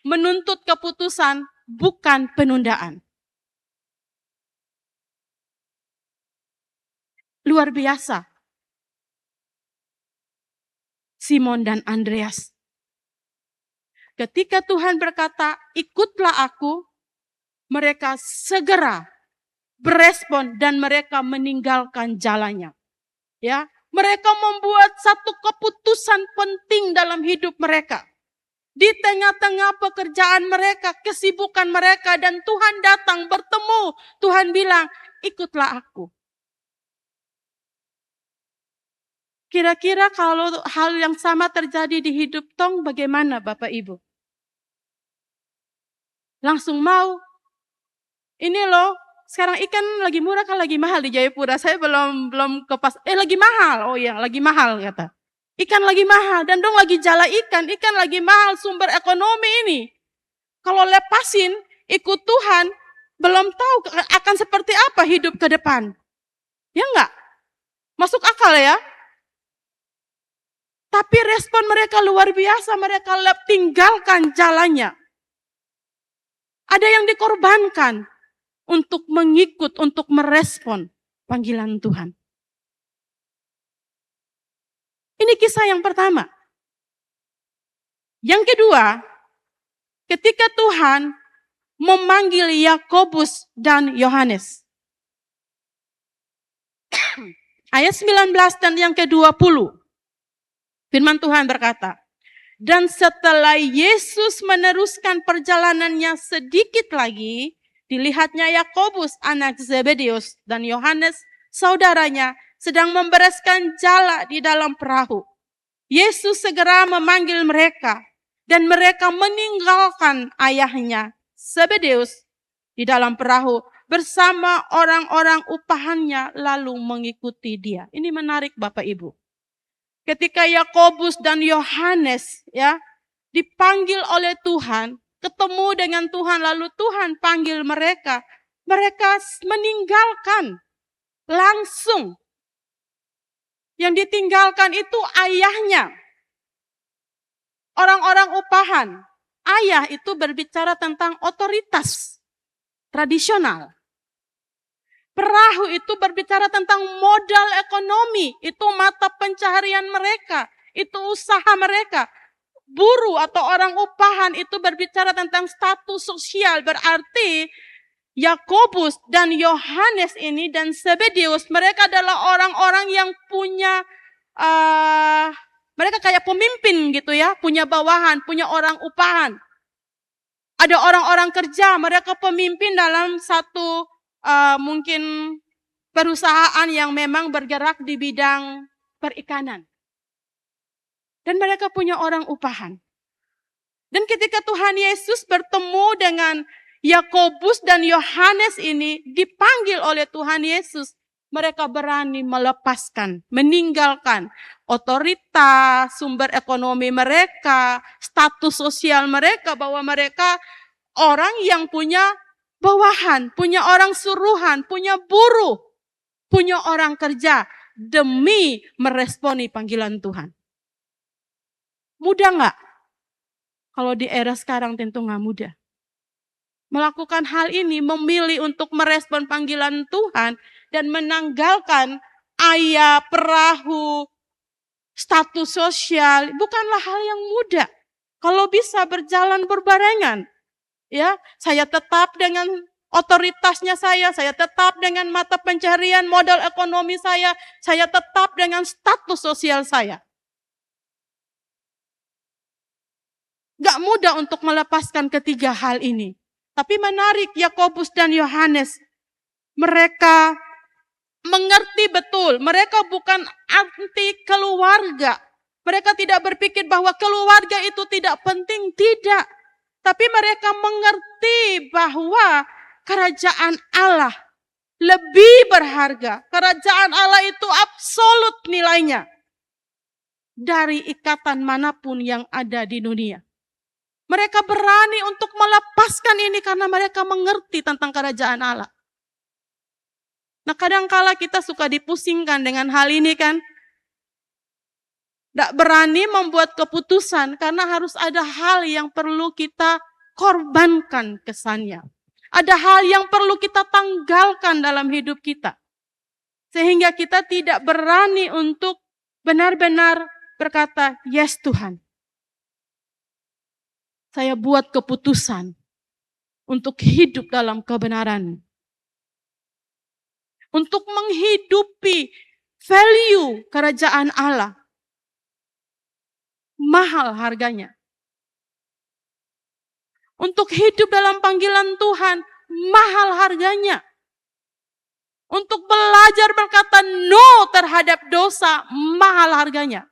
menuntut keputusan, bukan penundaan. Luar biasa. Simon dan Andreas. Ketika Tuhan berkata, ikutlah aku, mereka segera berespon dan mereka meninggalkan jalannya. Ya, mereka membuat satu keputusan penting dalam hidup mereka. Di tengah-tengah pekerjaan mereka, kesibukan mereka, dan Tuhan datang bertemu. Tuhan bilang, ikutlah aku. Kira-kira kalau hal yang sama terjadi di hidup Tong, bagaimana Bapak Ibu? Langsung mau. Ini loh, sekarang ikan lagi murah kan lagi mahal di Jayapura. Saya belum ke pas. Lagi mahal. Oh iya, lagi mahal kata. Ikan lagi mahal dan dong lagi jala ikan lagi mahal, sumber ekonomi ini. Kalau lepasin ikut Tuhan, belum tahu akan seperti apa hidup ke depan. Ya enggak? Masuk akal ya? Tapi respon mereka luar biasa, mereka tinggalkan jalannya. Ada yang dikorbankan untuk mengikut, untuk merespon panggilan Tuhan. Ini kisah yang pertama. Yang kedua, ketika Tuhan memanggil Yakobus dan Yohanes. Ayat 19 dan yang ke-20. Firman Tuhan berkata, dan setelah Yesus meneruskan perjalanannya sedikit lagi, dilihatnya Yakobus anak Zebedeus dan Yohanes saudaranya sedang membereskan jala di dalam perahu. Yesus segera memanggil mereka dan mereka meninggalkan ayahnya Zebedeus di dalam perahu bersama orang-orang upahannya lalu mengikuti dia. Ini menarik Bapak Ibu. Ketika Yakobus dan Yohanes ya dipanggil oleh Tuhan, ketemu dengan Tuhan lalu Tuhan panggil mereka, mereka meninggalkan langsung. Yang ditinggalkan itu ayahnya. Orang-orang upahan. Ayah itu berbicara tentang otoritas tradisional. perahu itu berbicara tentang modal ekonomi. Itu mata pencaharian mereka. Itu usaha mereka. Buruh atau orang upahan itu berbicara tentang status sosial. Berarti Yakobus dan Yohanes ini dan Zebedeus, mereka adalah orang-orang yang punya, mereka kayak pemimpin gitu ya, punya bawahan, punya orang upahan. Ada orang-orang kerja, mereka pemimpin dalam satu mungkin perusahaan yang memang bergerak di bidang perikanan. Dan mereka punya orang upahan. Dan ketika Tuhan Yesus bertemu dengan Yakobus dan Yohanes ini dipanggil oleh Tuhan Yesus, mereka berani melepaskan, meninggalkan otoritas, sumber ekonomi mereka, status sosial mereka, bahwa mereka orang yang punya bawahan, punya orang suruhan, punya buruh, punya orang kerja demi meresponi panggilan Tuhan. Mudah nggak? Kalau di era sekarang tentu nggak mudah. Melakukan hal ini, memilih untuk merespon panggilan Tuhan dan menanggalkan ayah, perahu, status sosial, bukanlah hal yang mudah. Kalau bisa berjalan berbarengan, ya, saya tetap dengan otoritasnya saya tetap dengan mata pencarian modal ekonomi saya tetap dengan status sosial saya. Gak mudah untuk melepaskan ketiga hal ini. Tapi menarik, Yakobus dan Yohanes, mereka mengerti betul, mereka bukan anti keluarga. Mereka tidak berpikir bahwa keluarga itu tidak penting, tidak. Tapi mereka mengerti bahwa kerajaan Allah lebih berharga. Kerajaan Allah itu absolut nilainya dari ikatan manapun yang ada di dunia. Mereka berani untuk melepaskan ini karena mereka mengerti tentang kerajaan Allah. Nah, kadangkala kita suka dipusingkan dengan hal ini kan. Tidak berani membuat keputusan karena harus ada hal yang perlu kita korbankan kesannya. Ada hal yang perlu kita tanggalkan dalam hidup kita. Sehingga kita tidak berani untuk benar-benar berkata, yes Tuhan. Saya buat keputusan untuk hidup dalam kebenaran. Untuk menghidupi value kerajaan Allah. Mahal harganya. Untuk hidup dalam panggilan Tuhan, mahal harganya. Untuk belajar berkata no terhadap dosa, mahal harganya.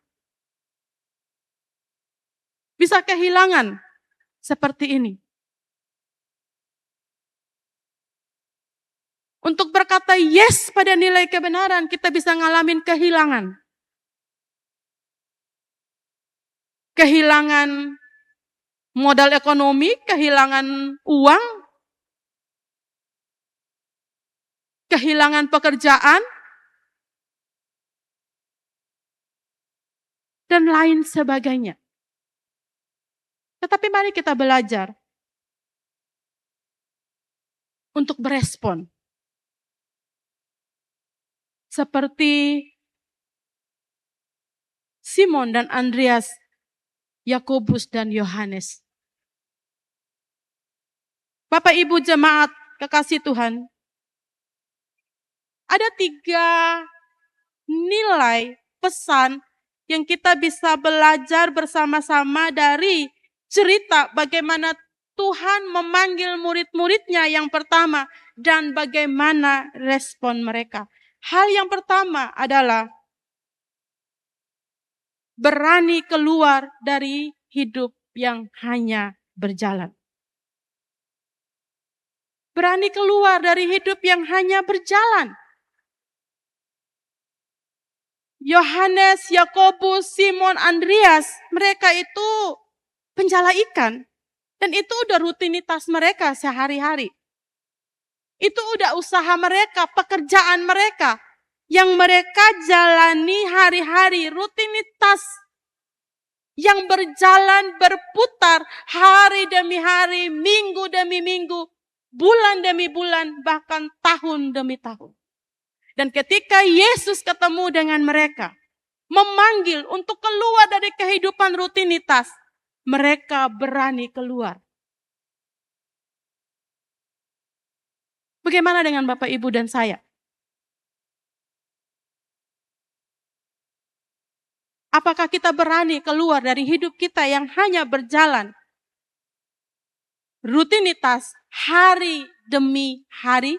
Bisa kehilangan seperti ini. Untuk berkata yes pada nilai kebenaran, kita bisa ngalamin kehilangan. Kehilangan modal ekonomi, kehilangan uang, kehilangan pekerjaan, dan lain sebagainya. Tetapi mari kita belajar untuk berespon. Seperti Simon dan Andreas, Yakobus dan Yohanes. Bapak Ibu jemaat kekasih Tuhan, ada 3 nilai pesan yang kita bisa belajar bersama-sama dari cerita bagaimana Tuhan memanggil murid-muridnya yang pertama dan bagaimana respon mereka. Hal yang pertama adalah berani keluar dari hidup yang hanya berjalan. Berani keluar dari hidup yang hanya berjalan. Yohanes, Yakobus, Simon, Andreas, mereka itu penjala ikan. Dan itu udah rutinitas mereka sehari-hari. Itu udah usaha mereka, pekerjaan mereka. Yang mereka jalani hari-hari, rutinitas. Yang berjalan, berputar hari demi hari, minggu demi minggu, bulan demi bulan, bahkan tahun demi tahun. Dan ketika Yesus ketemu dengan mereka, memanggil untuk keluar dari kehidupan rutinitas, mereka berani keluar. Bagaimana dengan Bapak, Ibu, dan saya? Apakah kita berani keluar dari hidup kita yang hanya berjalan rutinitas hari demi hari?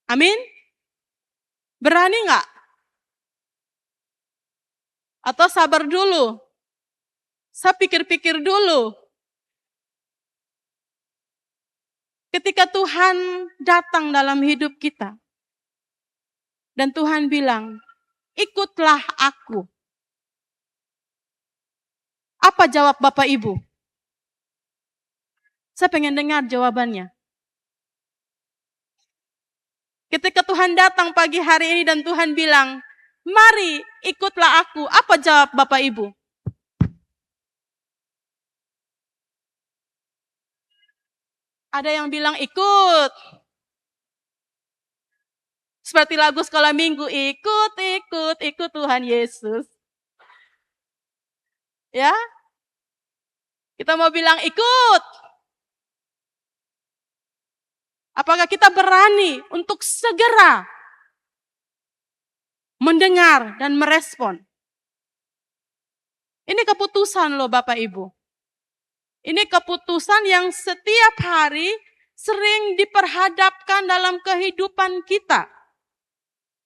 Amin? Berani nggak? Atau sabar dulu? Saya pikir-pikir dulu. Ketika Tuhan datang dalam hidup kita, dan Tuhan bilang, ikutlah aku. Apa jawab Bapak Ibu? Saya pengen dengar jawabannya. Ketika Tuhan datang pagi hari ini dan Tuhan bilang, mari ikutlah aku. Apa jawab Bapak Ibu? Ada yang bilang ikut. Seperti lagu sekolah minggu, ikut Tuhan Yesus. Ya, kita mau bilang ikut. Apakah kita berani untuk segera mendengar dan merespon? Ini keputusan loh Bapak Ibu. Ini keputusan yang setiap hari sering diperhadapkan dalam kehidupan kita.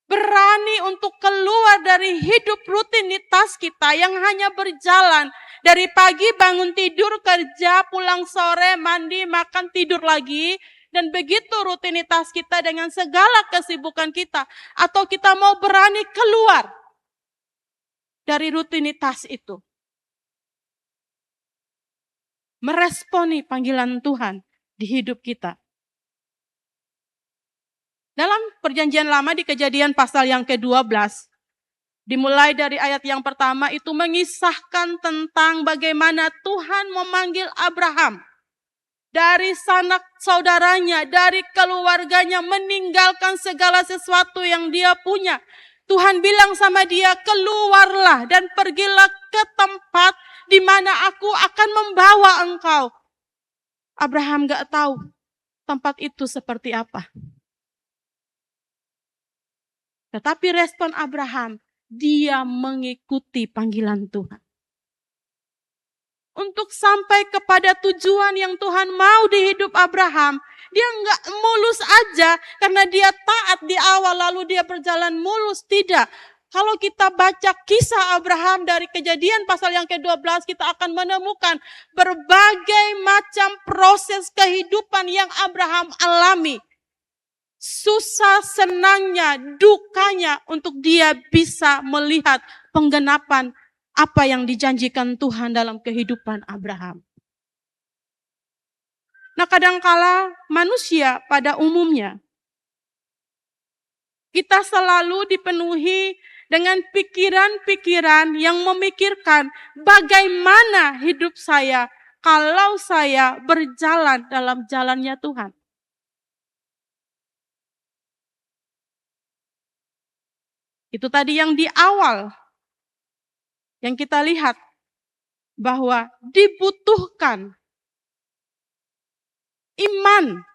Berani untuk keluar dari hidup rutinitas kita yang hanya berjalan. Dari pagi bangun tidur, kerja, pulang sore, mandi, makan, tidur lagi. Dan begitu rutinitas kita dengan segala kesibukan kita. Atau kita mau berani keluar dari rutinitas itu. Meresponi panggilan Tuhan di hidup kita. Dalam perjanjian lama di Kejadian pasal yang ke-12, dimulai dari ayat yang pertama itu mengisahkan tentang bagaimana Tuhan memanggil Abraham dari sanak saudaranya, dari keluarganya, meninggalkan segala sesuatu yang dia punya. Tuhan bilang sama dia, keluarlah dan pergilah ke tempat di mana aku akan membawa engkau. Abraham gak tahu tempat itu seperti apa. Tetapi respon Abraham, dia mengikuti panggilan Tuhan. Untuk sampai kepada tujuan yang Tuhan mau di hidup Abraham, dia nggak mulus aja karena dia taat di awal lalu dia berjalan mulus. Tidak. Kalau kita baca kisah Abraham dari Kejadian pasal yang ke-12, kita akan menemukan berbagai macam proses kehidupan yang Abraham alami. Susah, senangnya, dukanya untuk dia bisa melihat penggenapan apa yang dijanjikan Tuhan dalam kehidupan Abraham. Nah, kadangkala manusia pada umumnya, kita selalu dipenuhi dengan pikiran-pikiran yang memikirkan bagaimana hidup saya kalau saya berjalan dalam jalannya Tuhan. Itu tadi yang di awal, yang kita lihat bahwa dibutuhkan iman,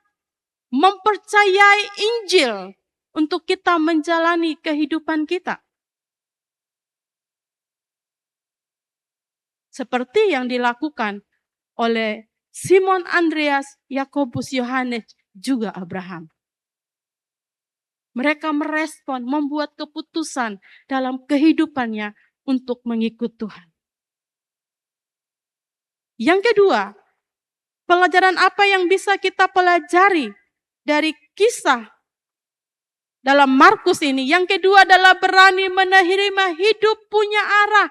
mempercayai Injil untuk kita menjalani kehidupan kita. Seperti yang dilakukan oleh Simon, Andreas, Yakobus, Yohanes, juga Abraham. Mereka merespon, membuat keputusan dalam kehidupannya untuk mengikut Tuhan. Yang kedua, pelajaran apa yang bisa kita pelajari dari kisah dalam Markus ini? Yang kedua adalah berani menerima hidup punya arah.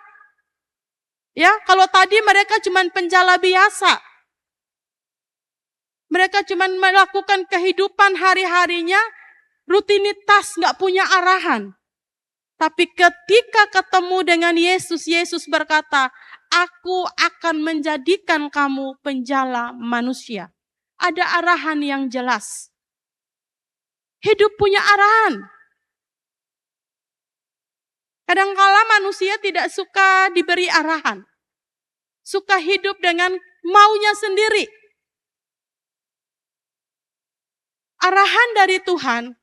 Ya, kalau tadi mereka cuma penjala biasa. Mereka cuma melakukan kehidupan hari-harinya, rutinitas, gak punya arahan. Tapi ketika ketemu dengan Yesus, Yesus berkata, aku akan menjadikan kamu penjala manusia. Ada arahan yang jelas. Hidup punya arahan. Kadangkala manusia tidak suka diberi arahan. Suka hidup dengan maunya sendiri. Arahan dari Tuhan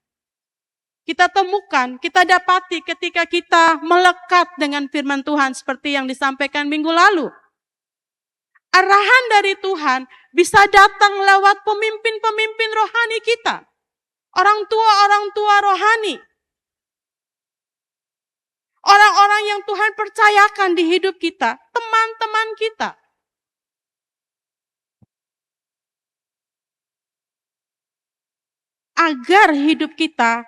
kita temukan, kita dapati ketika kita melekat dengan firman Tuhan seperti yang disampaikan minggu lalu. Arahan dari Tuhan bisa datang lewat pemimpin-pemimpin rohani kita. Orang tua rohani. Orang-orang yang Tuhan percayakan di hidup kita, teman-teman kita. Agar hidup kita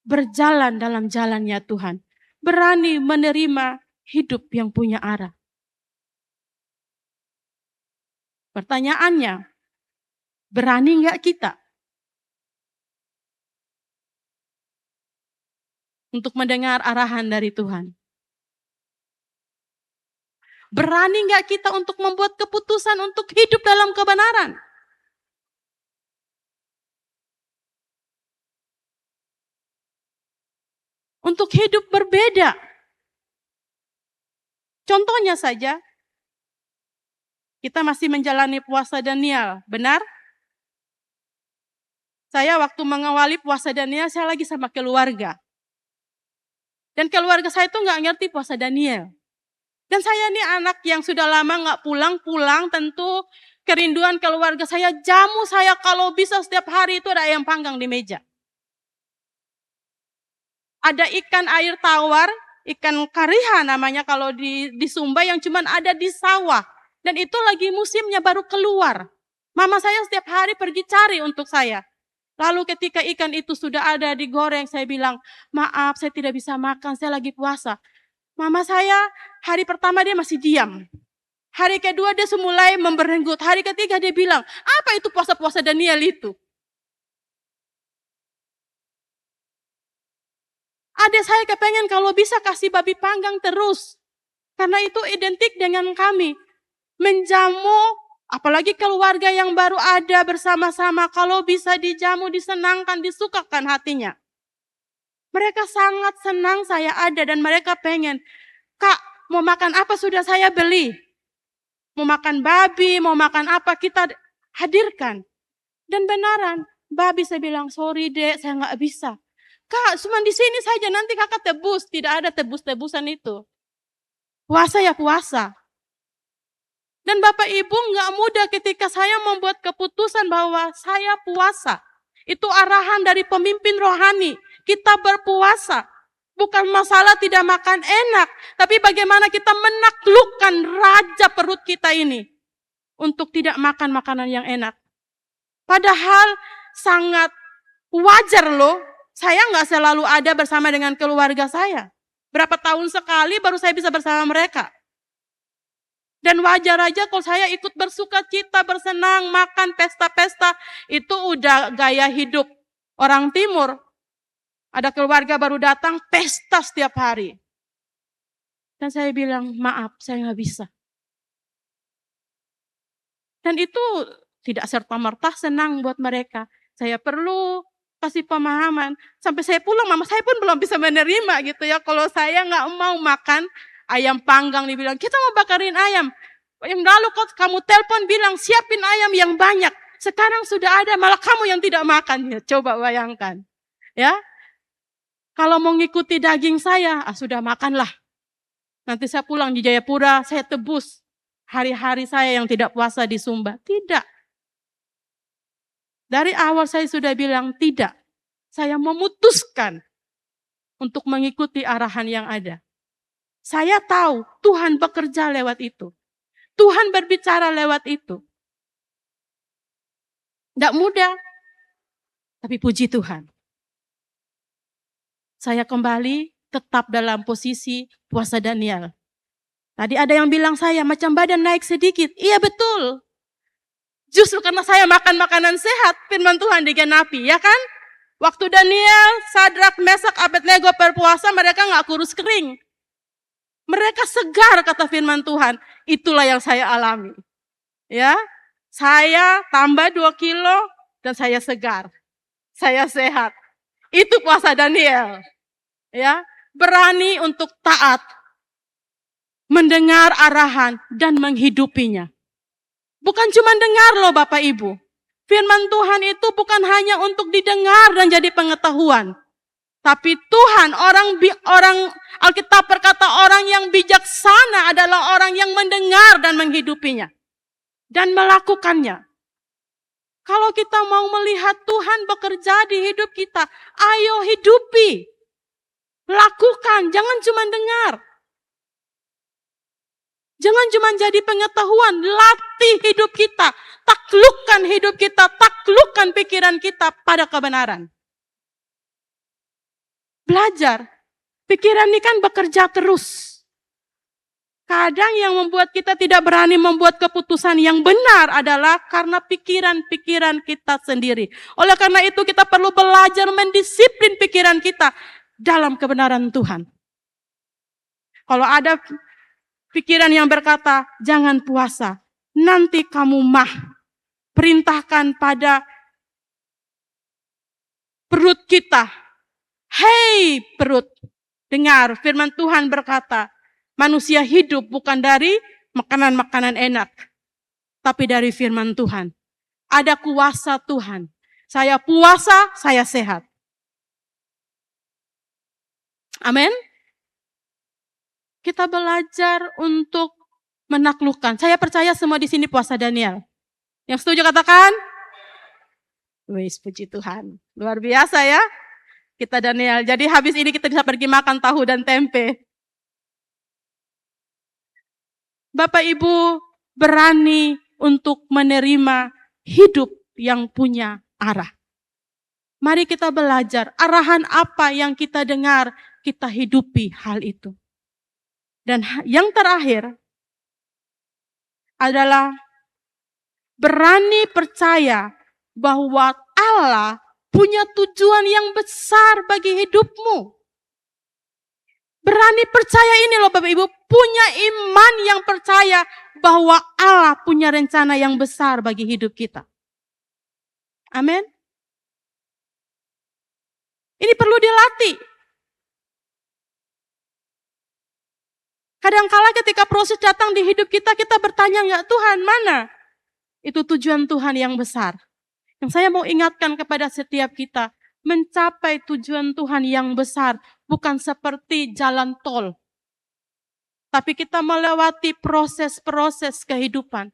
berjalan dalam jalannya Tuhan. Berani menerima hidup yang punya arah. Pertanyaannya, berani nggak kita untuk mendengar arahan dari Tuhan? Berani nggak kita untuk membuat keputusan untuk hidup dalam kebenaran? Untuk hidup berbeda. Contohnya saja, kita masih menjalani puasa Daniel, benar? Saya waktu mengawali puasa Daniel, saya lagi sama keluarga. Dan keluarga saya itu nggak ngerti puasa Daniel. Dan saya ini anak yang sudah lama nggak pulang-pulang, tentu kerinduan keluarga saya, jamu saya kalau bisa setiap hari itu ada ayam panggang di meja. Ada ikan air tawar, ikan kariha namanya kalau di Sumba yang cuma ada di sawah. Dan itu lagi musimnya baru keluar. Mama saya setiap hari pergi cari untuk saya. Lalu ketika ikan itu sudah ada digoreng, saya bilang, maaf saya tidak bisa makan, saya lagi puasa. Mama saya hari pertama dia masih diam. Hari kedua dia mulai memberenggut. Hari ketiga dia bilang, apa itu puasa-puasa Daniel itu? Adik saya kepengen kalau bisa kasih babi panggang terus. Karena itu identik dengan kami. Menjamu, apalagi keluarga yang baru ada bersama-sama. Kalau bisa dijamu, disenangkan, disukakan hatinya. Mereka sangat senang saya ada dan mereka pengen. Kak, mau makan apa sudah saya beli. Mau makan babi, mau makan apa kita hadirkan. Dan benaran, babi saya bilang, sorry dek, saya nggak bisa. Kak, cuma di sini saja, nanti kakak tebus. Tidak ada tebus-tebusan itu. Puasa ya puasa. Dan Bapak Ibu nggak mudah ketika saya membuat keputusan bahwa saya puasa. Itu arahan dari pemimpin rohani. Kita berpuasa. Bukan masalah tidak makan enak. Tapi bagaimana kita menaklukkan raja perut kita ini. Untuk tidak makan makanan yang enak. Padahal sangat wajar loh. Saya nggak selalu ada bersama dengan keluarga saya. Berapa tahun sekali baru saya bisa bersama mereka. Dan wajar aja kalau saya ikut bersuka cita, bersenang, makan, pesta-pesta. Itu udah gaya hidup orang timur. Ada keluarga baru datang, pesta setiap hari. Dan saya bilang, maaf, saya nggak bisa. Dan itu tidak serta-merta senang buat mereka. Saya perlu kasih pemahaman. Sampai saya pulang, mama saya pun belum bisa menerima gitu ya. Kalau saya nggak mau makan ayam panggang, dibilang, kita mau bakarin ayam. Yang lalu kamu telepon bilang, siapin ayam yang banyak. Sekarang sudah ada, malah kamu yang tidak makan. Ya, coba bayangkan. Ya, kalau mau ngikuti daging saya, sudah makanlah. Nanti saya pulang di Jayapura, saya tebus hari-hari saya yang tidak puasa di Sumba. Tidak. Dari awal saya sudah bilang tidak. Saya memutuskan untuk mengikuti arahan yang ada. Saya tahu Tuhan bekerja lewat itu. Tuhan berbicara lewat itu. Tidak mudah, tapi puji Tuhan. Saya kembali tetap dalam posisi puasa Daniel. Tadi ada yang bilang saya macam badan naik sedikit. Iya betul. Justru karena saya makan makanan sehat, firman Tuhan digenapi, ya kan? Waktu Daniel, Sadrak, Mesak, Abednego berpuasa, mereka nggak kurus kering. Mereka segar, kata firman Tuhan. Itulah yang saya alami. Ya, saya tambah 2 kilo dan saya segar. saya sehat. Itu puasa Daniel. Ya, berani untuk taat, mendengar arahan dan menghidupinya. Bukan cuma dengar loh Bapak Ibu. Firman Tuhan itu bukan hanya untuk didengar dan jadi pengetahuan. Tapi Tuhan, orang Alkitab berkata orang yang bijaksana adalah orang yang mendengar dan menghidupinya. Dan melakukannya. Kalau kita mau melihat Tuhan bekerja di hidup kita, ayo hidupi. Lakukan, jangan cuma dengar. Jangan cuma jadi pengetahuan, latih hidup kita. Taklukkan hidup kita, taklukkan pikiran kita pada kebenaran. Belajar. Pikiran ini kan bekerja terus. Kadang yang membuat kita tidak berani membuat keputusan yang benar adalah karena pikiran-pikiran kita sendiri. Oleh karena itu kita perlu belajar mendisiplin pikiran kita dalam kebenaran Tuhan. Kalau ada pikiran yang berkata, jangan puasa, nanti kamu mah. Perintahkan pada perut kita. Hei perut, dengar firman Tuhan berkata, manusia hidup bukan dari makanan-makanan enak, tapi dari firman Tuhan. Ada kuasa Tuhan. Saya puasa, saya sehat. Amin. Kita belajar untuk menaklukkan. Saya percaya semua di sini puasa Daniel. Yang setuju katakan? Wis, puji Tuhan. Luar biasa ya. Kita Daniel. Jadi habis ini kita bisa pergi makan tahu dan tempe. Bapak Ibu berani untuk menerima hidup yang punya arah. Mari kita belajar arahan apa yang kita dengar, kita hidupi hal itu. Dan yang terakhir adalah berani percaya bahwa Allah punya tujuan yang besar bagi hidupmu. Berani percaya ini loh Bapak Ibu, punya iman yang percaya bahwa Allah punya rencana yang besar bagi hidup kita. Amin. Ini perlu dilatih. Kadangkala ketika proses datang di hidup kita, kita bertanya, ya Tuhan mana? Itu tujuan Tuhan yang besar. Yang saya mau ingatkan kepada setiap kita, mencapai tujuan Tuhan yang besar bukan seperti jalan tol. Tapi kita melewati proses-proses kehidupan.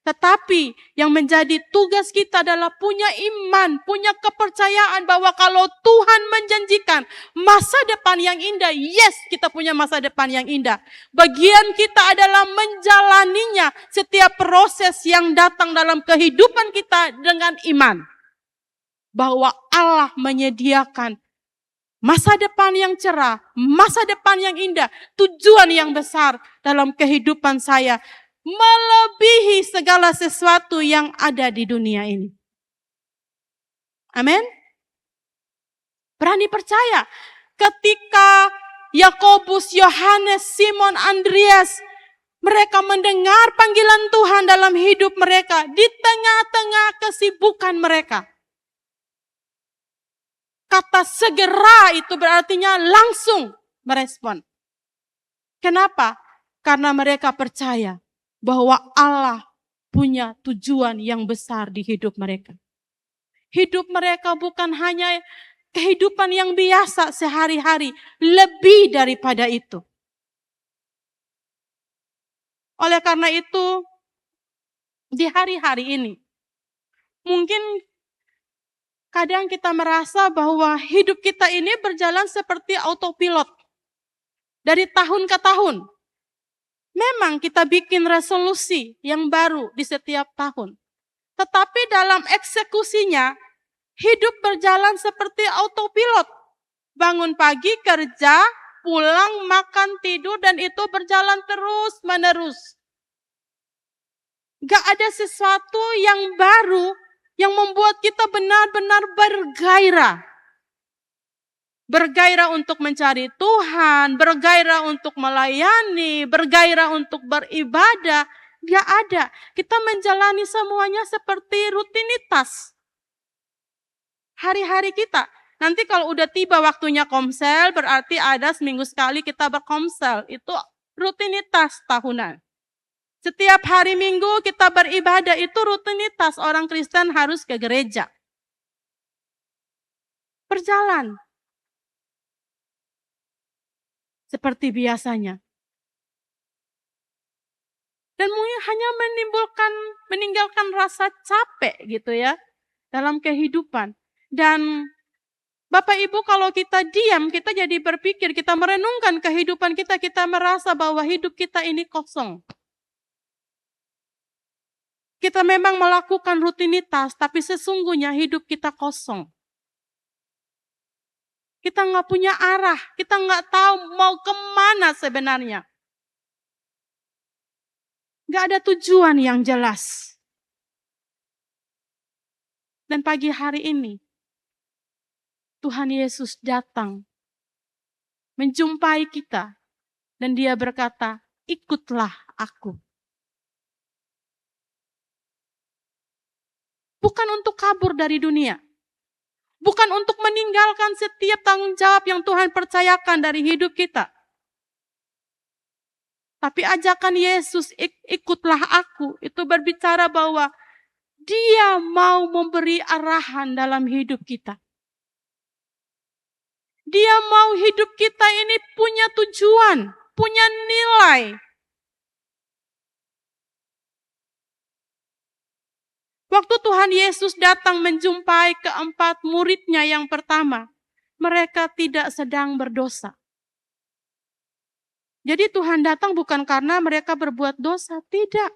Tetapi yang menjadi tugas kita adalah punya iman, punya kepercayaan bahwa kalau Tuhan menjanjikan masa depan yang indah, yes kita punya masa depan yang indah. Bagian kita adalah menjalaninya setiap proses yang datang dalam kehidupan kita dengan iman. Bahwa Allah menyediakan masa depan yang cerah, masa depan yang indah, tujuan yang besar dalam kehidupan saya. Melebihi segala sesuatu yang ada di dunia ini. Amin. Berani percaya. Ketika Yakobus, Yohanes, Simon, Andreas, mereka mendengar panggilan Tuhan dalam hidup mereka. Di tengah-tengah kesibukan mereka. Kata segera itu berartinya langsung merespon. Kenapa? Karena mereka percaya bahwa Allah punya tujuan yang besar di hidup mereka. Hidup mereka bukan hanya kehidupan yang biasa sehari-hari, lebih daripada itu. Oleh karena itu, di hari-hari ini, mungkin kadang kita merasa bahwa hidup kita ini berjalan seperti autopilot. Dari tahun ke tahun. Memang kita bikin resolusi yang baru di setiap tahun. Tetapi dalam eksekusinya, hidup berjalan seperti autopilot. Bangun pagi, kerja, pulang, makan, tidur, dan itu berjalan terus menerus. Gak ada sesuatu yang baru yang membuat kita benar-benar bergairah. Bergairah untuk mencari Tuhan, bergairah untuk melayani, bergairah untuk beribadah. Gak ada. Kita menjalani semuanya seperti rutinitas. hari-hari kita. Nanti kalau udah tiba waktunya komsel, berarti ada seminggu sekali kita berkomsel. Itu rutinitas tahunan. Setiap hari Minggu kita beribadah, itu rutinitas orang Kristen harus ke gereja. Berjalan seperti biasanya. Dan hanya meninggalkan rasa capek gitu ya dalam kehidupan. Dan Bapak Ibu, kalau kita diam, kita jadi berpikir, kita merenungkan kehidupan kita, kita merasa bahwa hidup kita ini kosong. Kita memang melakukan rutinitas, tapi sesungguhnya hidup kita kosong. Kita nggak punya arah, kita nggak tahu mau kemana sebenarnya. Nggak ada tujuan yang jelas. Dan pagi hari ini, Tuhan Yesus datang, menjumpai kita, dan Dia berkata, ikutlah aku. Bukan untuk kabur dari dunia. Bukan untuk meninggalkan setiap tanggung jawab yang Tuhan percayakan dari hidup kita. Tapi ajakan Yesus, ikutlah aku, itu berbicara bahwa Dia mau memberi arahan dalam hidup kita. Dia mau hidup kita ini punya tujuan, punya nilai. Waktu Tuhan Yesus datang menjumpai keempat muridnya yang pertama, mereka tidak sedang berdosa. Jadi Tuhan datang bukan karena mereka berbuat dosa, tidak.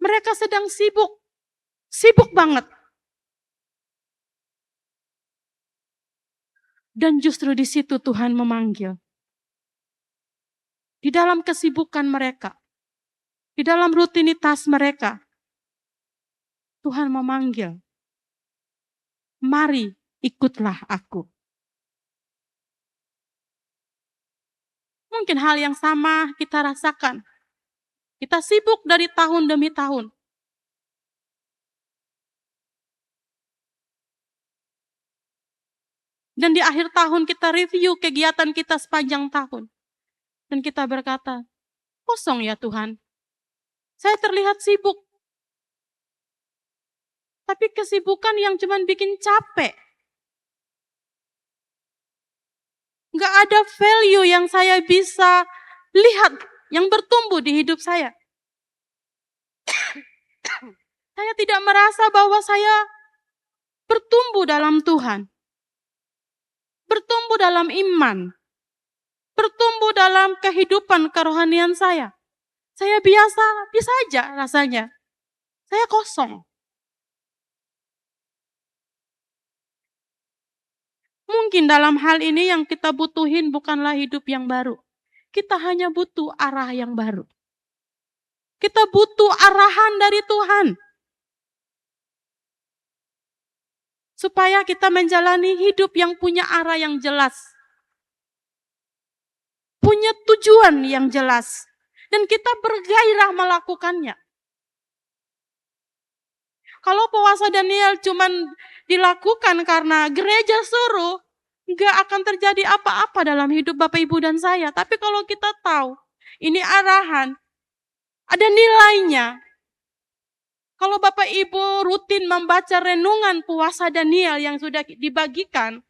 Mereka sedang sibuk banget. Dan justru di situ Tuhan memanggil. Di dalam kesibukan mereka, di dalam rutinitas mereka, Tuhan memanggil, mari ikutlah aku. Mungkin hal yang sama kita rasakan. Kita sibuk dari tahun demi tahun. Dan di akhir tahun kita review kegiatan kita sepanjang tahun. Dan kita berkata, kosong ya Tuhan. Saya terlihat sibuk. Tapi kesibukan yang cuma bikin capek. Nggak ada value yang saya bisa lihat, yang bertumbuh di hidup saya. Saya tidak merasa bahwa saya bertumbuh dalam Tuhan. Bertumbuh dalam iman. Bertumbuh dalam kehidupan kerohanian saya. Saya biasa aja rasanya. Saya kosong. Mungkin dalam hal ini yang kita butuhin bukanlah hidup yang baru. Kita hanya butuh arah yang baru. Kita butuh arahan dari Tuhan. Supaya kita menjalani hidup yang punya arah yang jelas. Punya tujuan yang jelas. Dan kita bergairah melakukannya. Kalau puasa Daniel cuma dilakukan karena gereja suruh, nggak akan terjadi apa-apa dalam hidup Bapak Ibu dan saya. Tapi kalau kita tahu, ini arahan, ada nilainya. Kalau Bapak Ibu rutin membaca renungan puasa Daniel yang sudah dibagikan,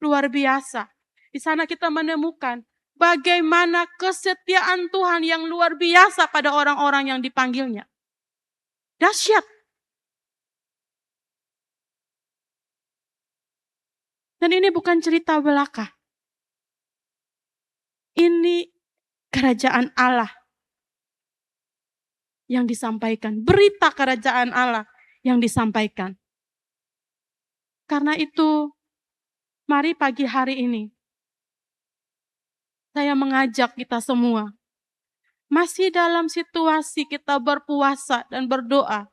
luar biasa. Di sana kita menemukan bagaimana kesetiaan Tuhan yang luar biasa pada orang-orang yang dipanggilnya. Dahsyat. Dan ini bukan cerita belaka. Ini kerajaan Allah yang disampaikan. Berita kerajaan Allah yang disampaikan. Karena itu, mari pagi hari ini, saya mengajak kita semua, masih dalam situasi kita berpuasa dan berdoa,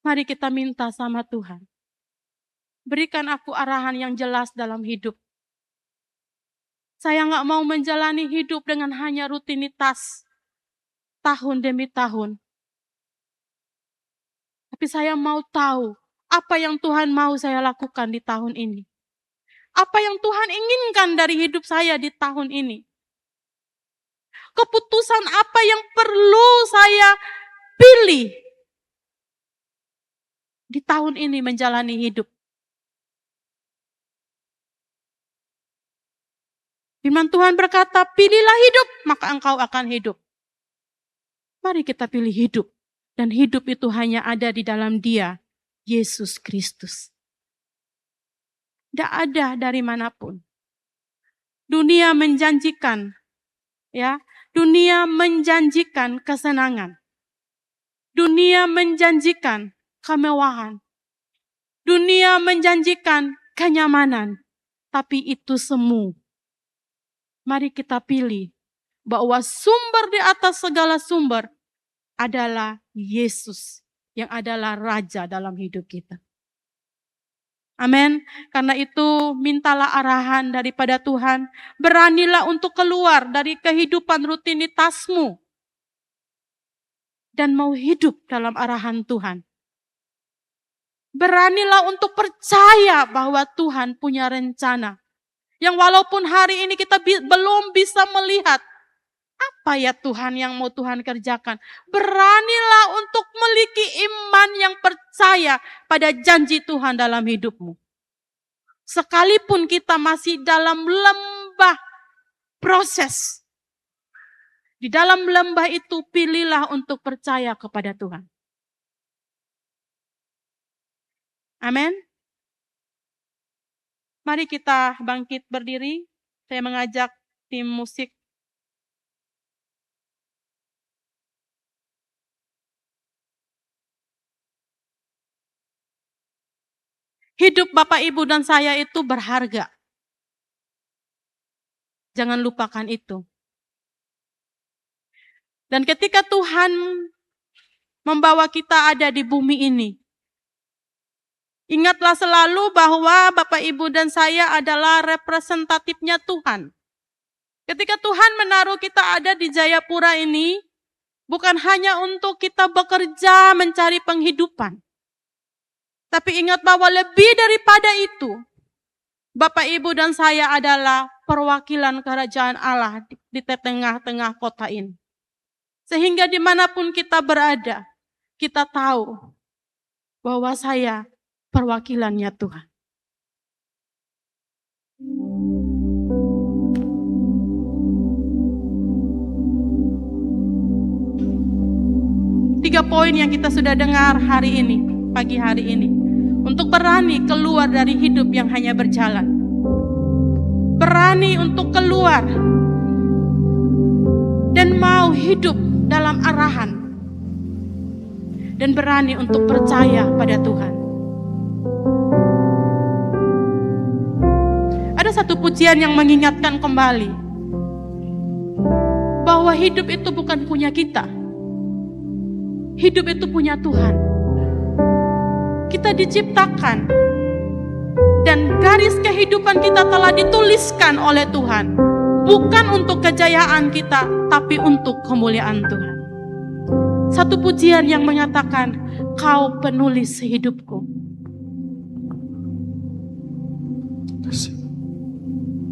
mari kita minta sama Tuhan. Berikan aku arahan yang jelas dalam hidup. Saya nggak mau menjalani hidup dengan hanya rutinitas tahun demi tahun. Tapi saya mau tahu apa yang Tuhan mau saya lakukan di tahun ini. Apa yang Tuhan inginkan dari hidup saya di tahun ini. Keputusan apa yang perlu saya pilih di tahun ini menjalani hidup. Firman Tuhan berkata, pilihlah hidup, maka engkau akan hidup. Mari kita pilih hidup. Dan hidup itu hanya ada di dalam Dia, Yesus Kristus. Tidak ada dari manapun. Dunia menjanjikan, ya, dunia menjanjikan kesenangan. Dunia menjanjikan kemewahan. Dunia menjanjikan kenyamanan. Tapi itu semu. Mari kita pilih bahwa sumber di atas segala sumber adalah Yesus yang adalah Raja dalam hidup kita. Amin. Karena itu mintalah arahan daripada Tuhan. Beranilah untuk keluar dari kehidupan rutinitasmu. Dan mau hidup dalam arahan Tuhan. Beranilah untuk percaya bahwa Tuhan punya rencana. Yang walaupun hari ini kita belum bisa melihat. Apa ya Tuhan yang mau Tuhan kerjakan? Beranilah untuk memiliki iman yang percaya pada janji Tuhan dalam hidupmu. Sekalipun kita masih dalam lembah proses. Di dalam lembah itu pilihlah untuk percaya kepada Tuhan. Amin. Mari kita bangkit berdiri. Saya mengajak tim musik. Hidup Bapak, Ibu, dan saya itu berharga. Jangan lupakan itu. Dan ketika Tuhan membawa kita ada di bumi ini, ingatlah selalu bahwa Bapak, Ibu, dan saya adalah representatifnya Tuhan. Ketika Tuhan menaruh kita ada di Jayapura ini, bukan hanya untuk kita bekerja mencari penghidupan. Tapi ingat bahwa lebih daripada itu, Bapak, Ibu, dan saya adalah perwakilan kerajaan Allah di tengah-tengah kota ini. Sehingga dimanapun kita berada, kita tahu bahwa saya perwakilannya Tuhan. Tiga poin yang kita sudah dengar hari ini, pagi hari ini. Untuk berani keluar dari hidup yang hanya berjalan. Berani untuk keluar. Dan mau hidup dalam arahan. Dan berani untuk percaya pada Tuhan. Ada satu pujian yang mengingatkan kembali. Bahwa hidup itu bukan punya kita. Hidup itu punya Tuhan. Kita diciptakan dan garis kehidupan kita telah dituliskan oleh Tuhan, bukan untuk kejayaan kita, tapi untuk kemuliaan Tuhan. Satu pujian yang mengatakan, Kau penulis hidupku.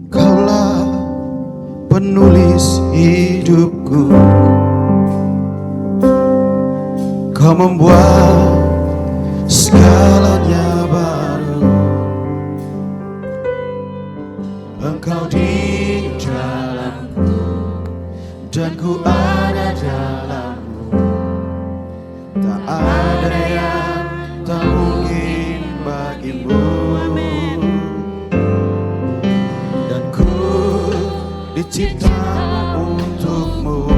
Kaulah penulis hidupku. Kau membuat segalanya baru. Engkau di dalamku dan ku ada dalammu. Tak ada yang tak mungkin bagimu. Dan ku dicipta untukmu.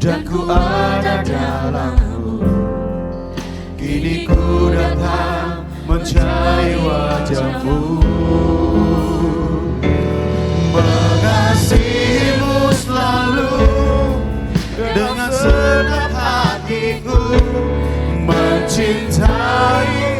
Dan ku ada dalammu. Kini ku datang mencari wajahmu. Mengasihimu selalu dengan segenap hatiku. Mencintai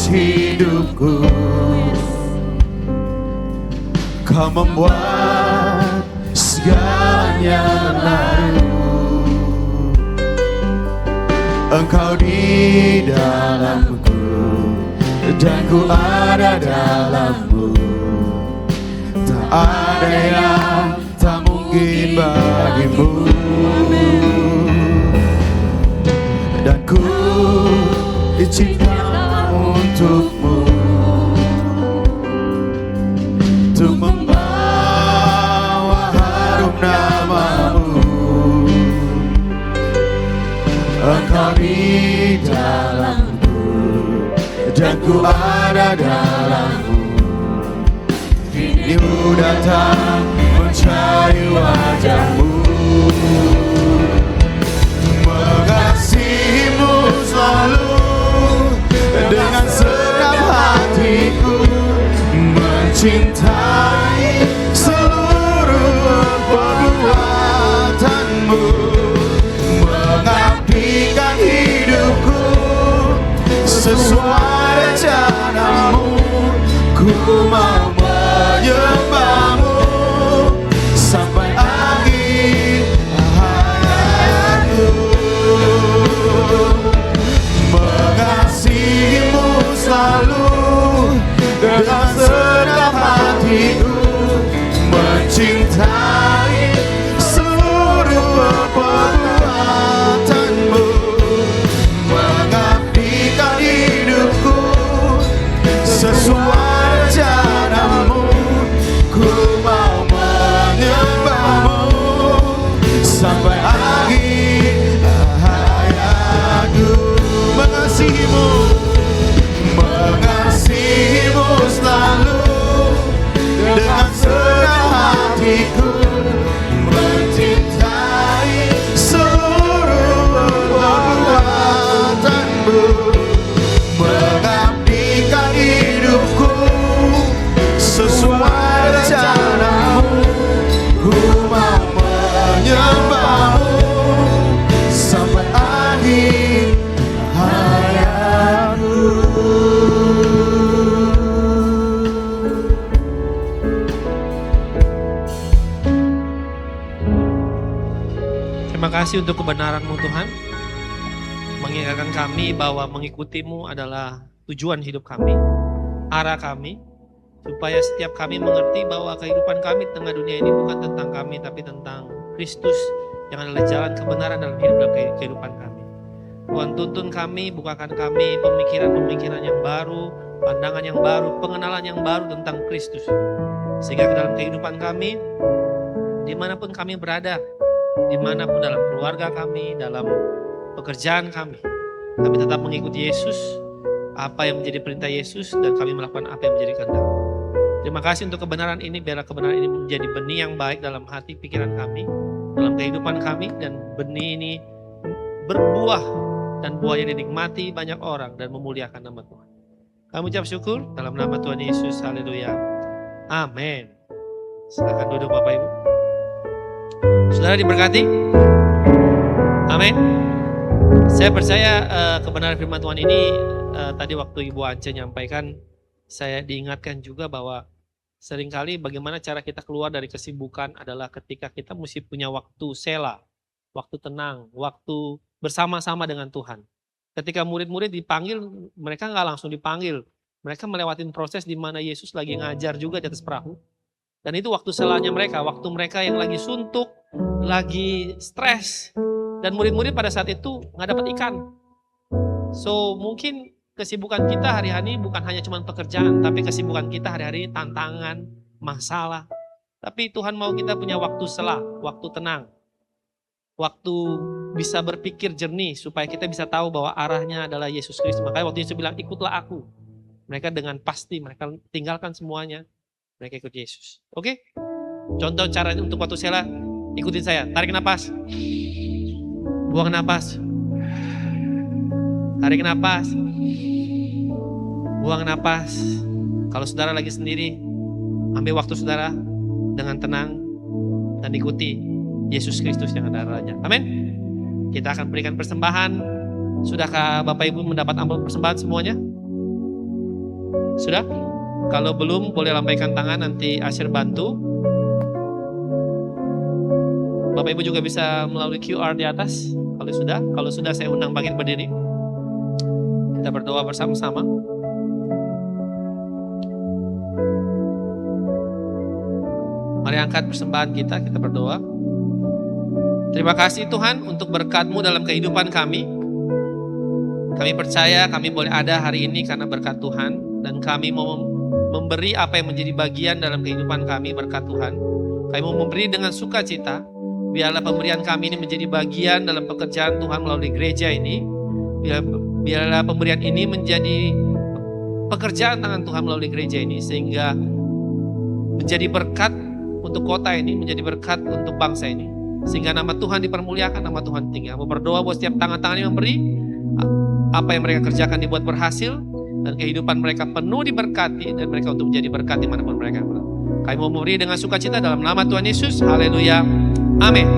hidupku. Kau membuat segalanya baru. Engkau di dalamku dan ku ada dalammu. Tak ada yang tak mungkin bagimu. Dan ku izinkan untukmu untuk membawa harum namamu. Engkau di dalamku dan ku ada dalammu. Kini ku datang mencari wajahmu, mengasihimu selalu dengan segenap hatiku, mencintai seluruh perbuatanmu, mengabdikan hidupku sesuai rencanamu. Ku mau menyembahmu sampai akhir hayatku, mengasihimu selalu dengan segenap hatiku, mencintai seluruh perbuatanmu, mengabdikan hidupku sesuai rencanamu. Ku mau menyembahmu sampai akhir hayatku, mengasihimu, mengasihimu selalu dengan segenap hatiku, mencintai seluruh perbuatanmu, mengabdikan hidupku sesuai rencanamu. Ku mau menyembahmu sampai akhir hayatku. Terima kasih untuk kebenaran-Mu Tuhan, mengingatkan kami bahwa mengikuti-Mu adalah tujuan hidup kami, arah kami, supaya setiap kami mengerti bahwa kehidupan kami di tengah dunia ini bukan tentang kami, tapi tentang Kristus yang adalah jalan kebenaran dalam hidup dan kehidupan kami. Tuhan, tuntun kami, bukakan kami pemikiran-pemikiran yang baru, pandangan yang baru, pengenalan yang baru tentang Kristus, sehingga dalam kehidupan kami, dimanapun kami berada, dimanapun dalam keluarga kami, dalam pekerjaan kami tetap mengikuti Yesus, apa yang menjadi perintah Yesus, dan kami melakukan apa yang menjadi kehendak. Terima kasih untuk kebenaran ini, biarlah kebenaran ini menjadi benih yang baik dalam hati pikiran kami, dalam kehidupan kami, dan benih ini berbuah, dan buahnya dinikmati banyak orang dan memuliakan nama Tuhan. Kami ucap syukur dalam nama Tuhan Yesus, haleluya, amin. Silakan duduk Bapak Ibu. Saudara diberkati, amin. Saya percaya kebenaran firman Tuhan ini, tadi waktu Ibu Ance nyampaikan, saya diingatkan juga bahwa seringkali bagaimana cara kita keluar dari kesibukan adalah ketika kita mesti punya waktu sela, waktu tenang, waktu bersama-sama dengan Tuhan. Ketika murid-murid dipanggil, mereka nggak langsung dipanggil. Mereka melewatin proses di mana Yesus lagi ngajar juga di atas perahu. Dan itu waktu selanya mereka, waktu mereka yang lagi suntuk, lagi stres. Dan murid-murid pada saat itu nggak dapat ikan. So mungkin kesibukan kita hari-hari bukan hanya cuma pekerjaan, tapi kesibukan kita hari-hari tantangan, masalah. Tapi Tuhan mau kita punya waktu sela, waktu tenang. Waktu bisa berpikir jernih supaya kita bisa tahu bahwa arahnya adalah Yesus Kristus. Makanya waktu Yesus bilang, ikutlah aku. Mereka dengan pasti, mereka tinggalkan semuanya. Mereka ikut Yesus. Oke? Contoh caranya untuk waktu sela, ikutin saya. Tarik napas. Buang napas. Tarik napas. Buang napas. Kalau saudara lagi sendiri, ambil waktu saudara dengan tenang dan ikuti Yesus Kristus yang adalah Raja. Amin. Kita akan berikan persembahan. Sudahkah Bapak Ibu mendapat amplop persembahan semuanya? Sudah? Kalau belum, boleh lambaikan tangan, nanti Asyir bantu. Bapak Ibu juga bisa melalui QR di atas. Kalau sudah saya undang bangkit berdiri. Kita berdoa bersama-sama. Mari angkat persembahan kita berdoa. Terima kasih Tuhan untuk berkat-Mu dalam kehidupan kami. Kami percaya kami boleh ada hari ini karena berkat Tuhan. Dan kami mau memberi apa yang menjadi bagian dalam kehidupan kami berkat Tuhan. Kami mau memberi dengan sukacita. Biarlah pemberian kami ini menjadi bagian dalam pekerjaan Tuhan melalui gereja ini. Biarlah pemberian ini menjadi pekerjaan tangan Tuhan melalui gereja ini. Sehingga menjadi berkat untuk kota ini, menjadi berkat untuk bangsa ini. Sehingga nama Tuhan dipermuliakan, nama Tuhan tinggi. Aku berdoa buat setiap tangan-tangan yang memberi, apa yang mereka kerjakan dibuat berhasil, dan kehidupan mereka penuh diberkati, dan mereka untuk menjadi berkat dimanapun mereka. Kami mau memberi dengan sukacita dalam nama Tuhan Yesus. Haleluya. Amin.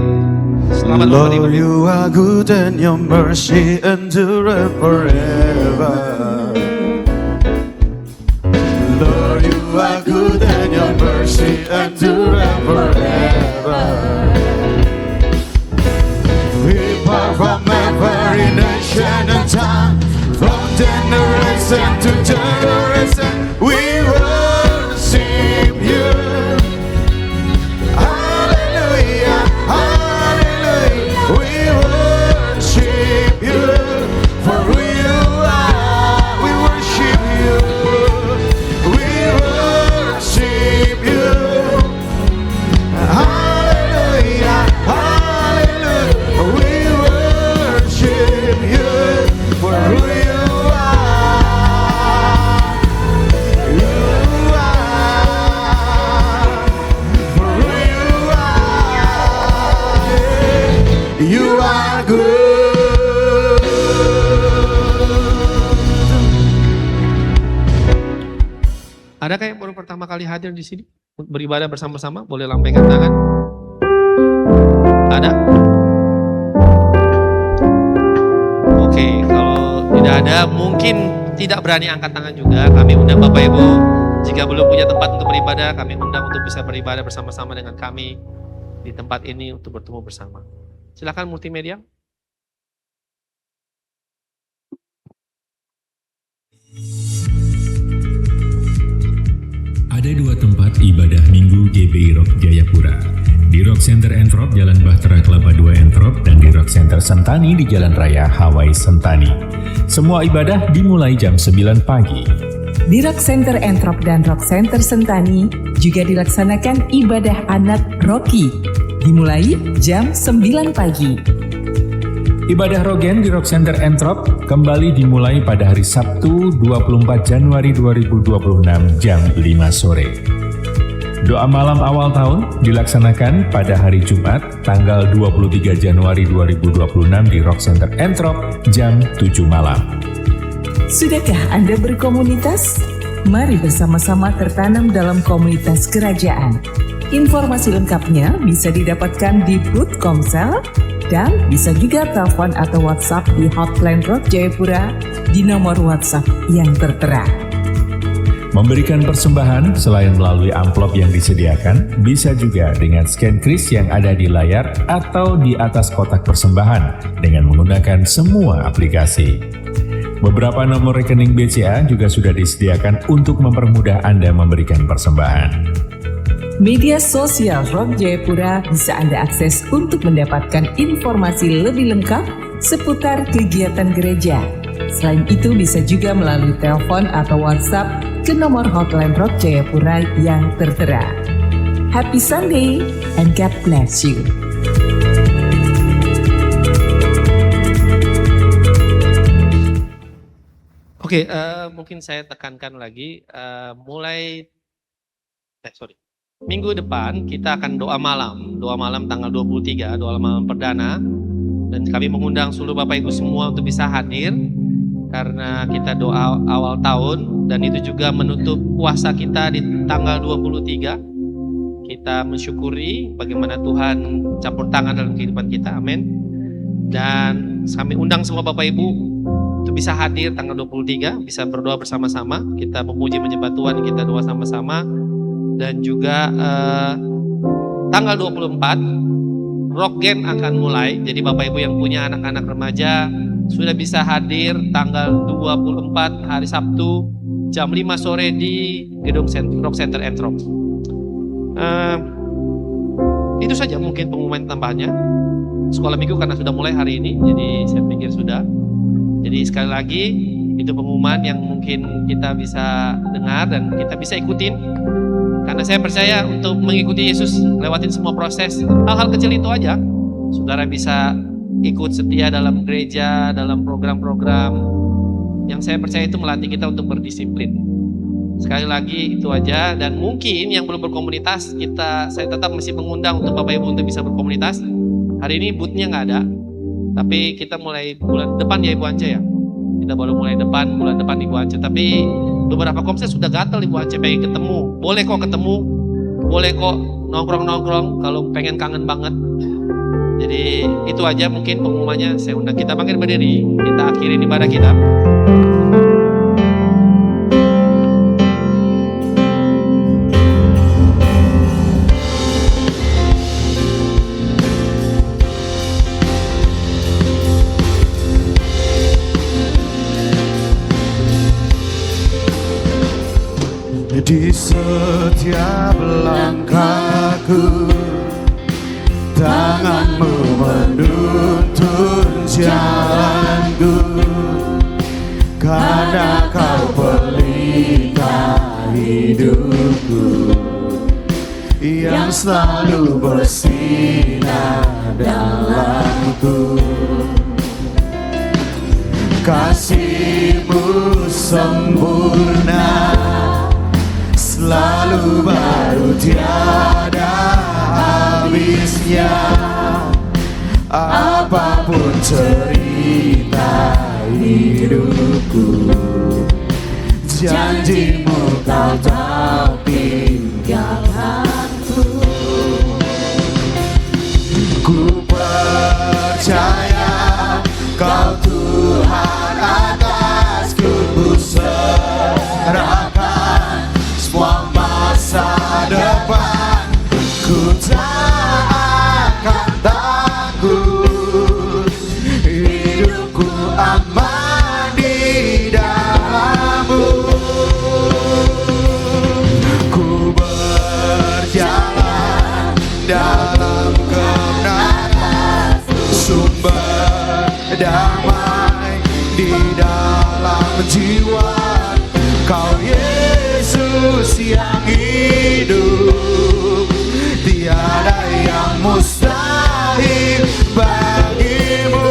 Selamat memberi. Lord, you are good and your mercy endureth forever. Lord, you are good and your mercy endureth forever. We part from every nation and tongue, from generation to generation. We worship you. Hallelujah, hallelujah. We worship you for who you are. We worship you. We worship you. Hallelujah, hallelujah. We worship you for who you are. You are for who you are. You are good. Adakah yang baru pertama kali hadir di sini beribadah bersama-sama? Boleh lambaikan tangan. Ada? Oke, kalau tidak ada, mungkin tidak berani angkat tangan juga. Kami undang Bapak Ibu, jika belum punya tempat untuk beribadah, kami undang untuk bisa beribadah bersama-sama dengan kami di tempat ini untuk bertemu bersama. Silakan multimedia. Ada dua tempat ibadah Minggu GBI Rock Jayapura. Di Rock Center Entrop Jalan Bahtera Kelapa 2 Entrop dan di Rock Center Sentani di Jalan Raya Hawaii Sentani. Semua ibadah dimulai jam 9 pagi. Di Rock Center Entrop dan Rock Center Sentani juga dilaksanakan ibadah anak Rocky, dimulai jam 9 pagi. Ibadah Rogen di Rock Center Entrop kembali dimulai pada hari Sabtu 24 Januari 2026 jam 5 sore. Doa malam awal tahun dilaksanakan pada hari Jumat tanggal 23 Januari 2026 di Rock Center Entrop jam 7 malam. Sudahkah Anda berkomunitas? Mari bersama-sama tertanam dalam komunitas kerajaan. Informasi lengkapnya bisa didapatkan di booth Komsel dan bisa juga telepon atau WhatsApp di hotline Rock Jayapura di nomor WhatsApp yang tertera. Memberikan persembahan selain melalui amplop yang disediakan, bisa juga dengan scan kris yang ada di layar atau di atas kotak persembahan dengan menggunakan semua aplikasi. Beberapa nomor rekening BCA juga sudah disediakan untuk mempermudah Anda memberikan persembahan. Media sosial Rock Jayapura bisa Anda akses untuk mendapatkan informasi lebih lengkap seputar kegiatan gereja. Selain itu bisa juga melalui telepon atau WhatsApp ke nomor hotline Rock Jayapura yang tertera. Happy Sunday and God bless you. Oke, mungkin saya tekankan lagi, minggu depan kita akan doa malam tanggal 23, doa malam perdana, dan kami mengundang seluruh Bapak Ibu semua untuk bisa hadir, karena kita doa awal tahun, dan itu juga menutup puasa kita di tanggal 23, kita mensyukuri bagaimana Tuhan campur tangan dalam kehidupan kita, amin, dan kami undang semua Bapak Ibu, untuk bisa hadir tanggal 23, bisa berdoa bersama-sama, kita memuji menyembah Tuhan, kita doa sama-sama. Dan juga tanggal 24 Rock Game akan mulai. Jadi Bapak Ibu yang punya anak-anak remaja sudah bisa hadir tanggal 24 hari Sabtu jam 5 sore di gedung Rock Center Entro. Itu saja mungkin pengumuman tambahannya. Sekolah minggu karena sudah mulai hari ini, jadi saya pikir sudah. Jadi sekali lagi itu pengumuman yang mungkin kita bisa dengar dan kita bisa ikutin. Karena saya percaya untuk mengikuti Yesus, lewatin semua proses, hal-hal kecil itu aja. Saudara bisa ikut setia dalam gereja, dalam program-program yang saya percaya itu melatih kita untuk berdisiplin. Sekali lagi itu aja. Dan mungkin yang belum berkomunitas, saya tetap masih mengundang untuk Bapak Ibu untuk bisa berkomunitas. Hari ini booth-nya nggak ada, tapi kita mulai bulan depan ya Ibu Ance ya. Kita baru mulai bulan depan Ibu Ance. Tapi beberapa komsel sudah gatel Ibu Ance pengen ketemu. Boleh kok ketemu, boleh kok nongkrong-nongkrong kalau pengen kangen banget. Jadi itu aja mungkin pengumumannya. Saya undang kita bangkit berdiri, kita akhiri ibadah kita. Di setiap langkahku, tanganmu menuntun jalanku, karena kau pelita hidupku yang selalu bersinar dalamku. Kasih-Mu sempurna, selalu baru tiada habisnya. Apapun cerita hidupku, janji-Mu kau tak tinggalkanku. Ku percaya kau Tuhan atasku, ku serahkan semua masa depan. Ku tak akan takut, hidupku aman di dalam-Mu. Ku berjalan dalam kebenaran, sumber damai di dalam jiwa. Kau Yesus yang hidup, tiada yang mustahil bagi-Mu.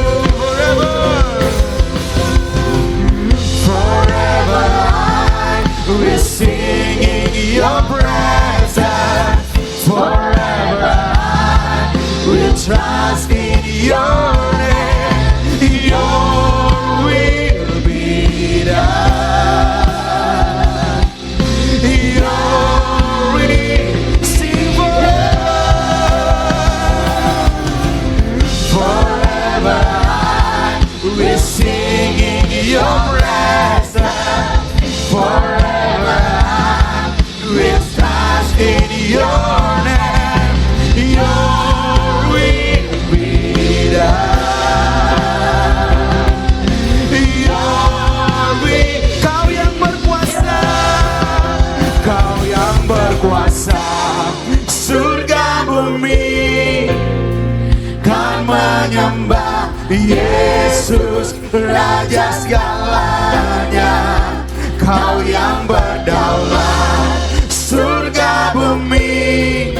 Forever I will sing in your presence. Forever I will trust in your name. Your will be done. We're singing your presence. Forever I will trust in your name. Your will be done. Your will. Kau yang berkuasa, Kau yang berkuasa, surga bumi kan menyembah Yesus, Raja segalanya. Kau yang berdaulat, surga bumi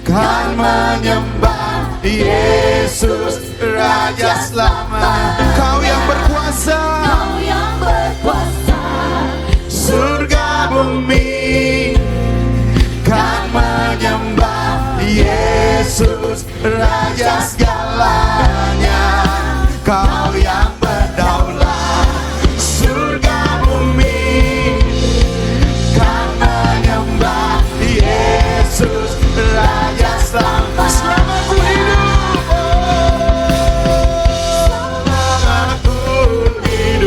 kan menyembah Yesus, Raja selamanya. Kau yang berkuasa, Kau yang berkuasa, surga bumi kan menyembah Yesus, Raja segalanya. Kau yang berdaulat, surga bumi kan menyembah Yesus, Raja selamanya. Selama ku hidup, selama ku hidup.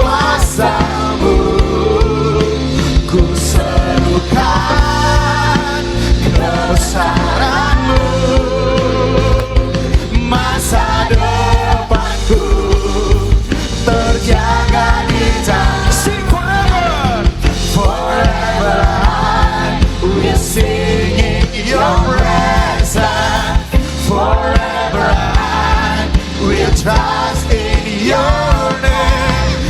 kuasa-Mu. Ku serukan kebesaran-Mu. Masa depanku terjaga di tangan. Sing forever, forever I will sing in your presence. Forever I will trust in your name.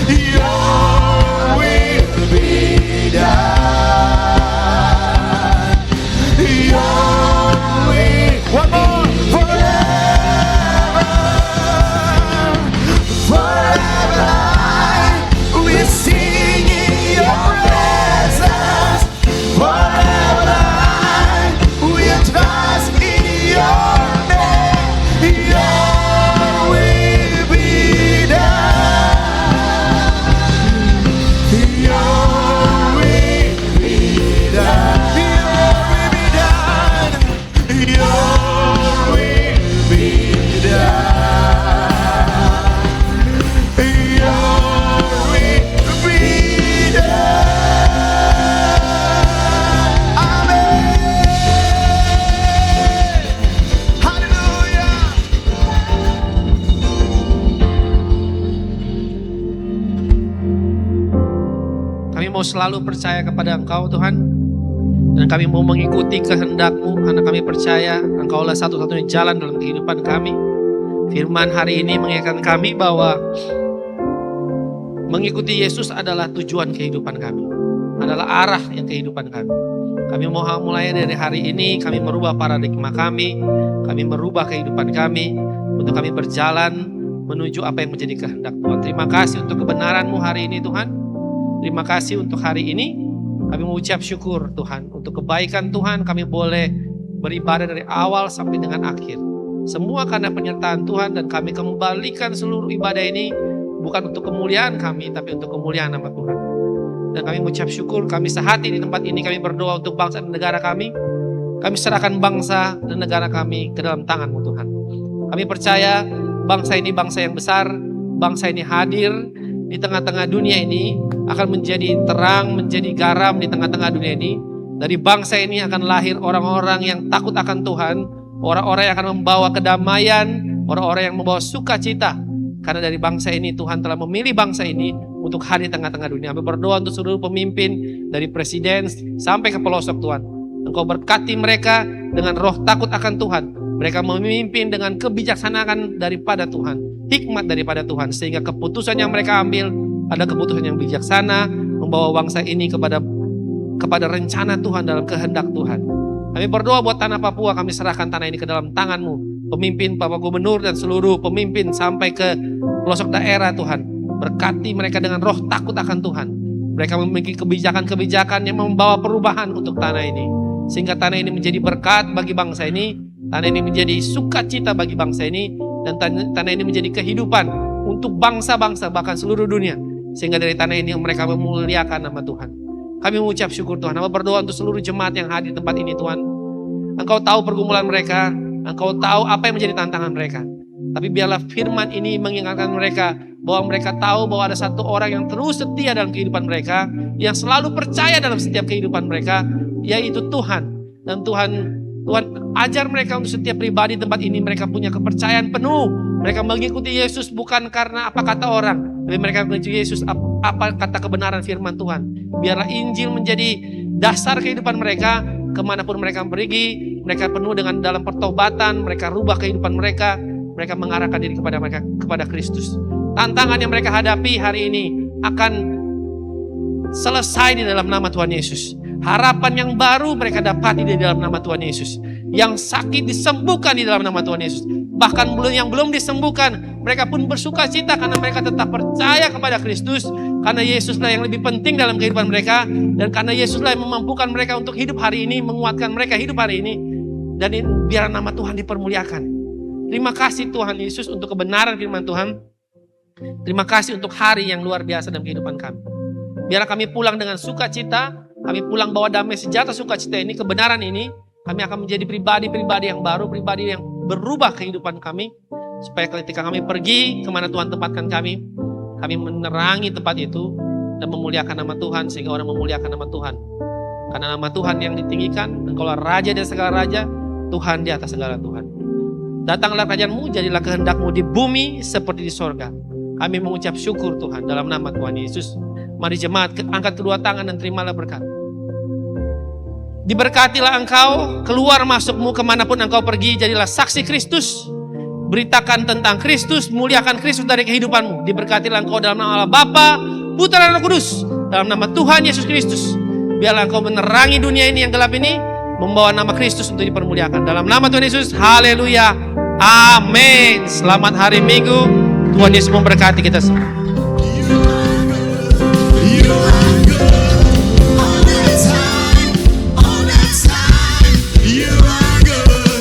Your will be done. Your will. One more. Forever, forever I will sing in your presence. Forever I will trust in your name. Your will be done. Your will be done. Your will be done. Your will be done. Amen. Hallelujah. Kami mau selalu percaya kepada Engkau Tuhan. Dan kami mau mengikuti kehendak-Mu karena kami percaya Engkaulah satu-satunya jalan dalam kehidupan kami. Firman hari ini mengingatkan kami bahwa mengikuti Yesus adalah tujuan kehidupan kami. Adalah arah yang kehidupan kami. Kami mau mulai dari hari ini kami merubah paradigma kami. Kami merubah kehidupan kami untuk kami berjalan menuju apa yang menjadi kehendak Tuhan. Terima kasih untuk kebenaran-Mu hari ini Tuhan. Terima kasih untuk hari ini. Kami mengucap syukur Tuhan untuk kebaikan Tuhan. Kami boleh beribadah dari awal sampai dengan akhir. Semua karena penyertaan Tuhan dan kami kembalikan seluruh ibadah ini bukan untuk kemuliaan kami tapi untuk kemuliaan nama Tuhan. Dan kami mengucap syukur kami sehati di tempat ini. Kami berdoa untuk bangsa dan negara kami. Kami serahkan bangsa dan negara kami ke dalam tangan-Mu Tuhan. Kami percaya bangsa ini bangsa yang besar. Bangsa ini hadir di tengah-tengah dunia ini, akan menjadi terang, menjadi garam di tengah-tengah dunia ini. Dari bangsa ini akan lahir orang-orang yang takut akan Tuhan, orang-orang yang akan membawa kedamaian, orang-orang yang membawa sukacita. Karena dari bangsa ini Tuhan telah memilih bangsa ini untuk hadir di tengah-tengah dunia. Kami berdoa untuk seluruh pemimpin dari presiden sampai ke pelosok Tuhan. Engkau berkati mereka dengan roh takut akan Tuhan. Mereka memimpin dengan kebijaksanaan daripada Tuhan, hikmat daripada Tuhan, sehingga keputusan yang mereka ambil ada keputusan yang bijaksana, membawa bangsa ini kepada rencana Tuhan dalam kehendak Tuhan. Kami berdoa buat tanah Papua, kami serahkan tanah ini ke dalam tangan-Mu. Pemimpin, Bapak Gubernur dan seluruh pemimpin sampai ke pelosok daerah Tuhan. Berkati mereka dengan roh takut akan Tuhan. Mereka memiliki kebijakan-kebijakan yang membawa perubahan untuk tanah ini. Sehingga tanah ini menjadi berkat bagi bangsa ini. Tanah ini menjadi sukacita bagi bangsa ini. Dan tanah ini menjadi kehidupan untuk bangsa-bangsa bahkan seluruh dunia. Sehingga dari tanah ini mereka memuliakan nama Tuhan. Kami mengucap syukur Tuhan. Kami berdoa untuk seluruh jemaat yang hadir di tempat ini Tuhan. Engkau tahu pergumulan mereka. Engkau tahu apa yang menjadi tantangan mereka. Tapi biarlah firman ini mengingatkan mereka bahwa mereka tahu bahwa ada satu orang yang terus setia dalam kehidupan mereka, yang selalu percaya dalam setiap kehidupan mereka, yaitu Tuhan. Dan Tuhan ajar mereka untuk setiap pribadi di tempat ini mereka punya kepercayaan penuh. Mereka mengikuti Yesus bukan karena apa kata orang, tapi mereka mengikuti Yesus apa kata kebenaran firman Tuhan. Biarlah Injil menjadi dasar kehidupan mereka. Kemanapun mereka pergi, mereka penuh dengan dalam pertobatan, mereka rubah kehidupan mereka, mereka mengarahkan diri kepada Kristus. Tantangan yang mereka hadapi hari ini akan selesai di dalam nama Tuhan Yesus. Harapan yang baru mereka dapati di dalam nama Tuhan Yesus. Yang sakit disembuhkan di dalam nama Tuhan Yesus. Bahkan yang belum disembuhkan, mereka pun bersuka cita karena mereka tetap percaya kepada Kristus. Karena Yesuslah yang lebih penting dalam kehidupan mereka. Dan karena Yesuslah yang memampukan mereka untuk hidup hari ini, menguatkan mereka hidup hari ini. Dan biar nama Tuhan dipermuliakan. Terima kasih Tuhan Yesus untuk kebenaran firman Tuhan. Terima kasih untuk hari yang luar biasa dalam kehidupan kami. Biar kami pulang dengan sukacita. Kami pulang bawa damai sejahtera sukacita ini, kebenaran ini. Kami akan menjadi pribadi-pribadi yang baru, pribadi yang berubah kehidupan kami. Supaya ketika kami pergi kemana Tuhan tempatkan kami Kami menerangi tempat itu dan memuliakan nama Tuhan sehingga orang memuliakan nama Tuhan. Karena nama Tuhan yang ditinggikan, Engkaulah Raja dari segala raja, Tuhan di atas segala Tuhan. Datanglah kerajaan-Mu, jadilah kehendak-Mu di bumi seperti di sorga. Kami mengucap syukur Tuhan dalam nama Tuhan Yesus. Mari jemaat angkat kedua tangan dan terimalah berkat. Diberkatilah engkau, keluar masukmu kemanapun engkau pergi, jadilah saksi Kristus. Beritakan tentang Kristus, muliakan Kristus dari kehidupanmu. Diberkatilah engkau dalam nama Allah Bapa, Putra dan Roh Kudus, dalam nama Tuhan Yesus Kristus. Biarlah engkau menerangi dunia ini yang gelap ini, membawa nama Kristus untuk dipermuliakan. Dalam nama Tuhan Yesus, haleluya, amin. Selamat hari Minggu, Tuhan Yesus memberkati kita semua.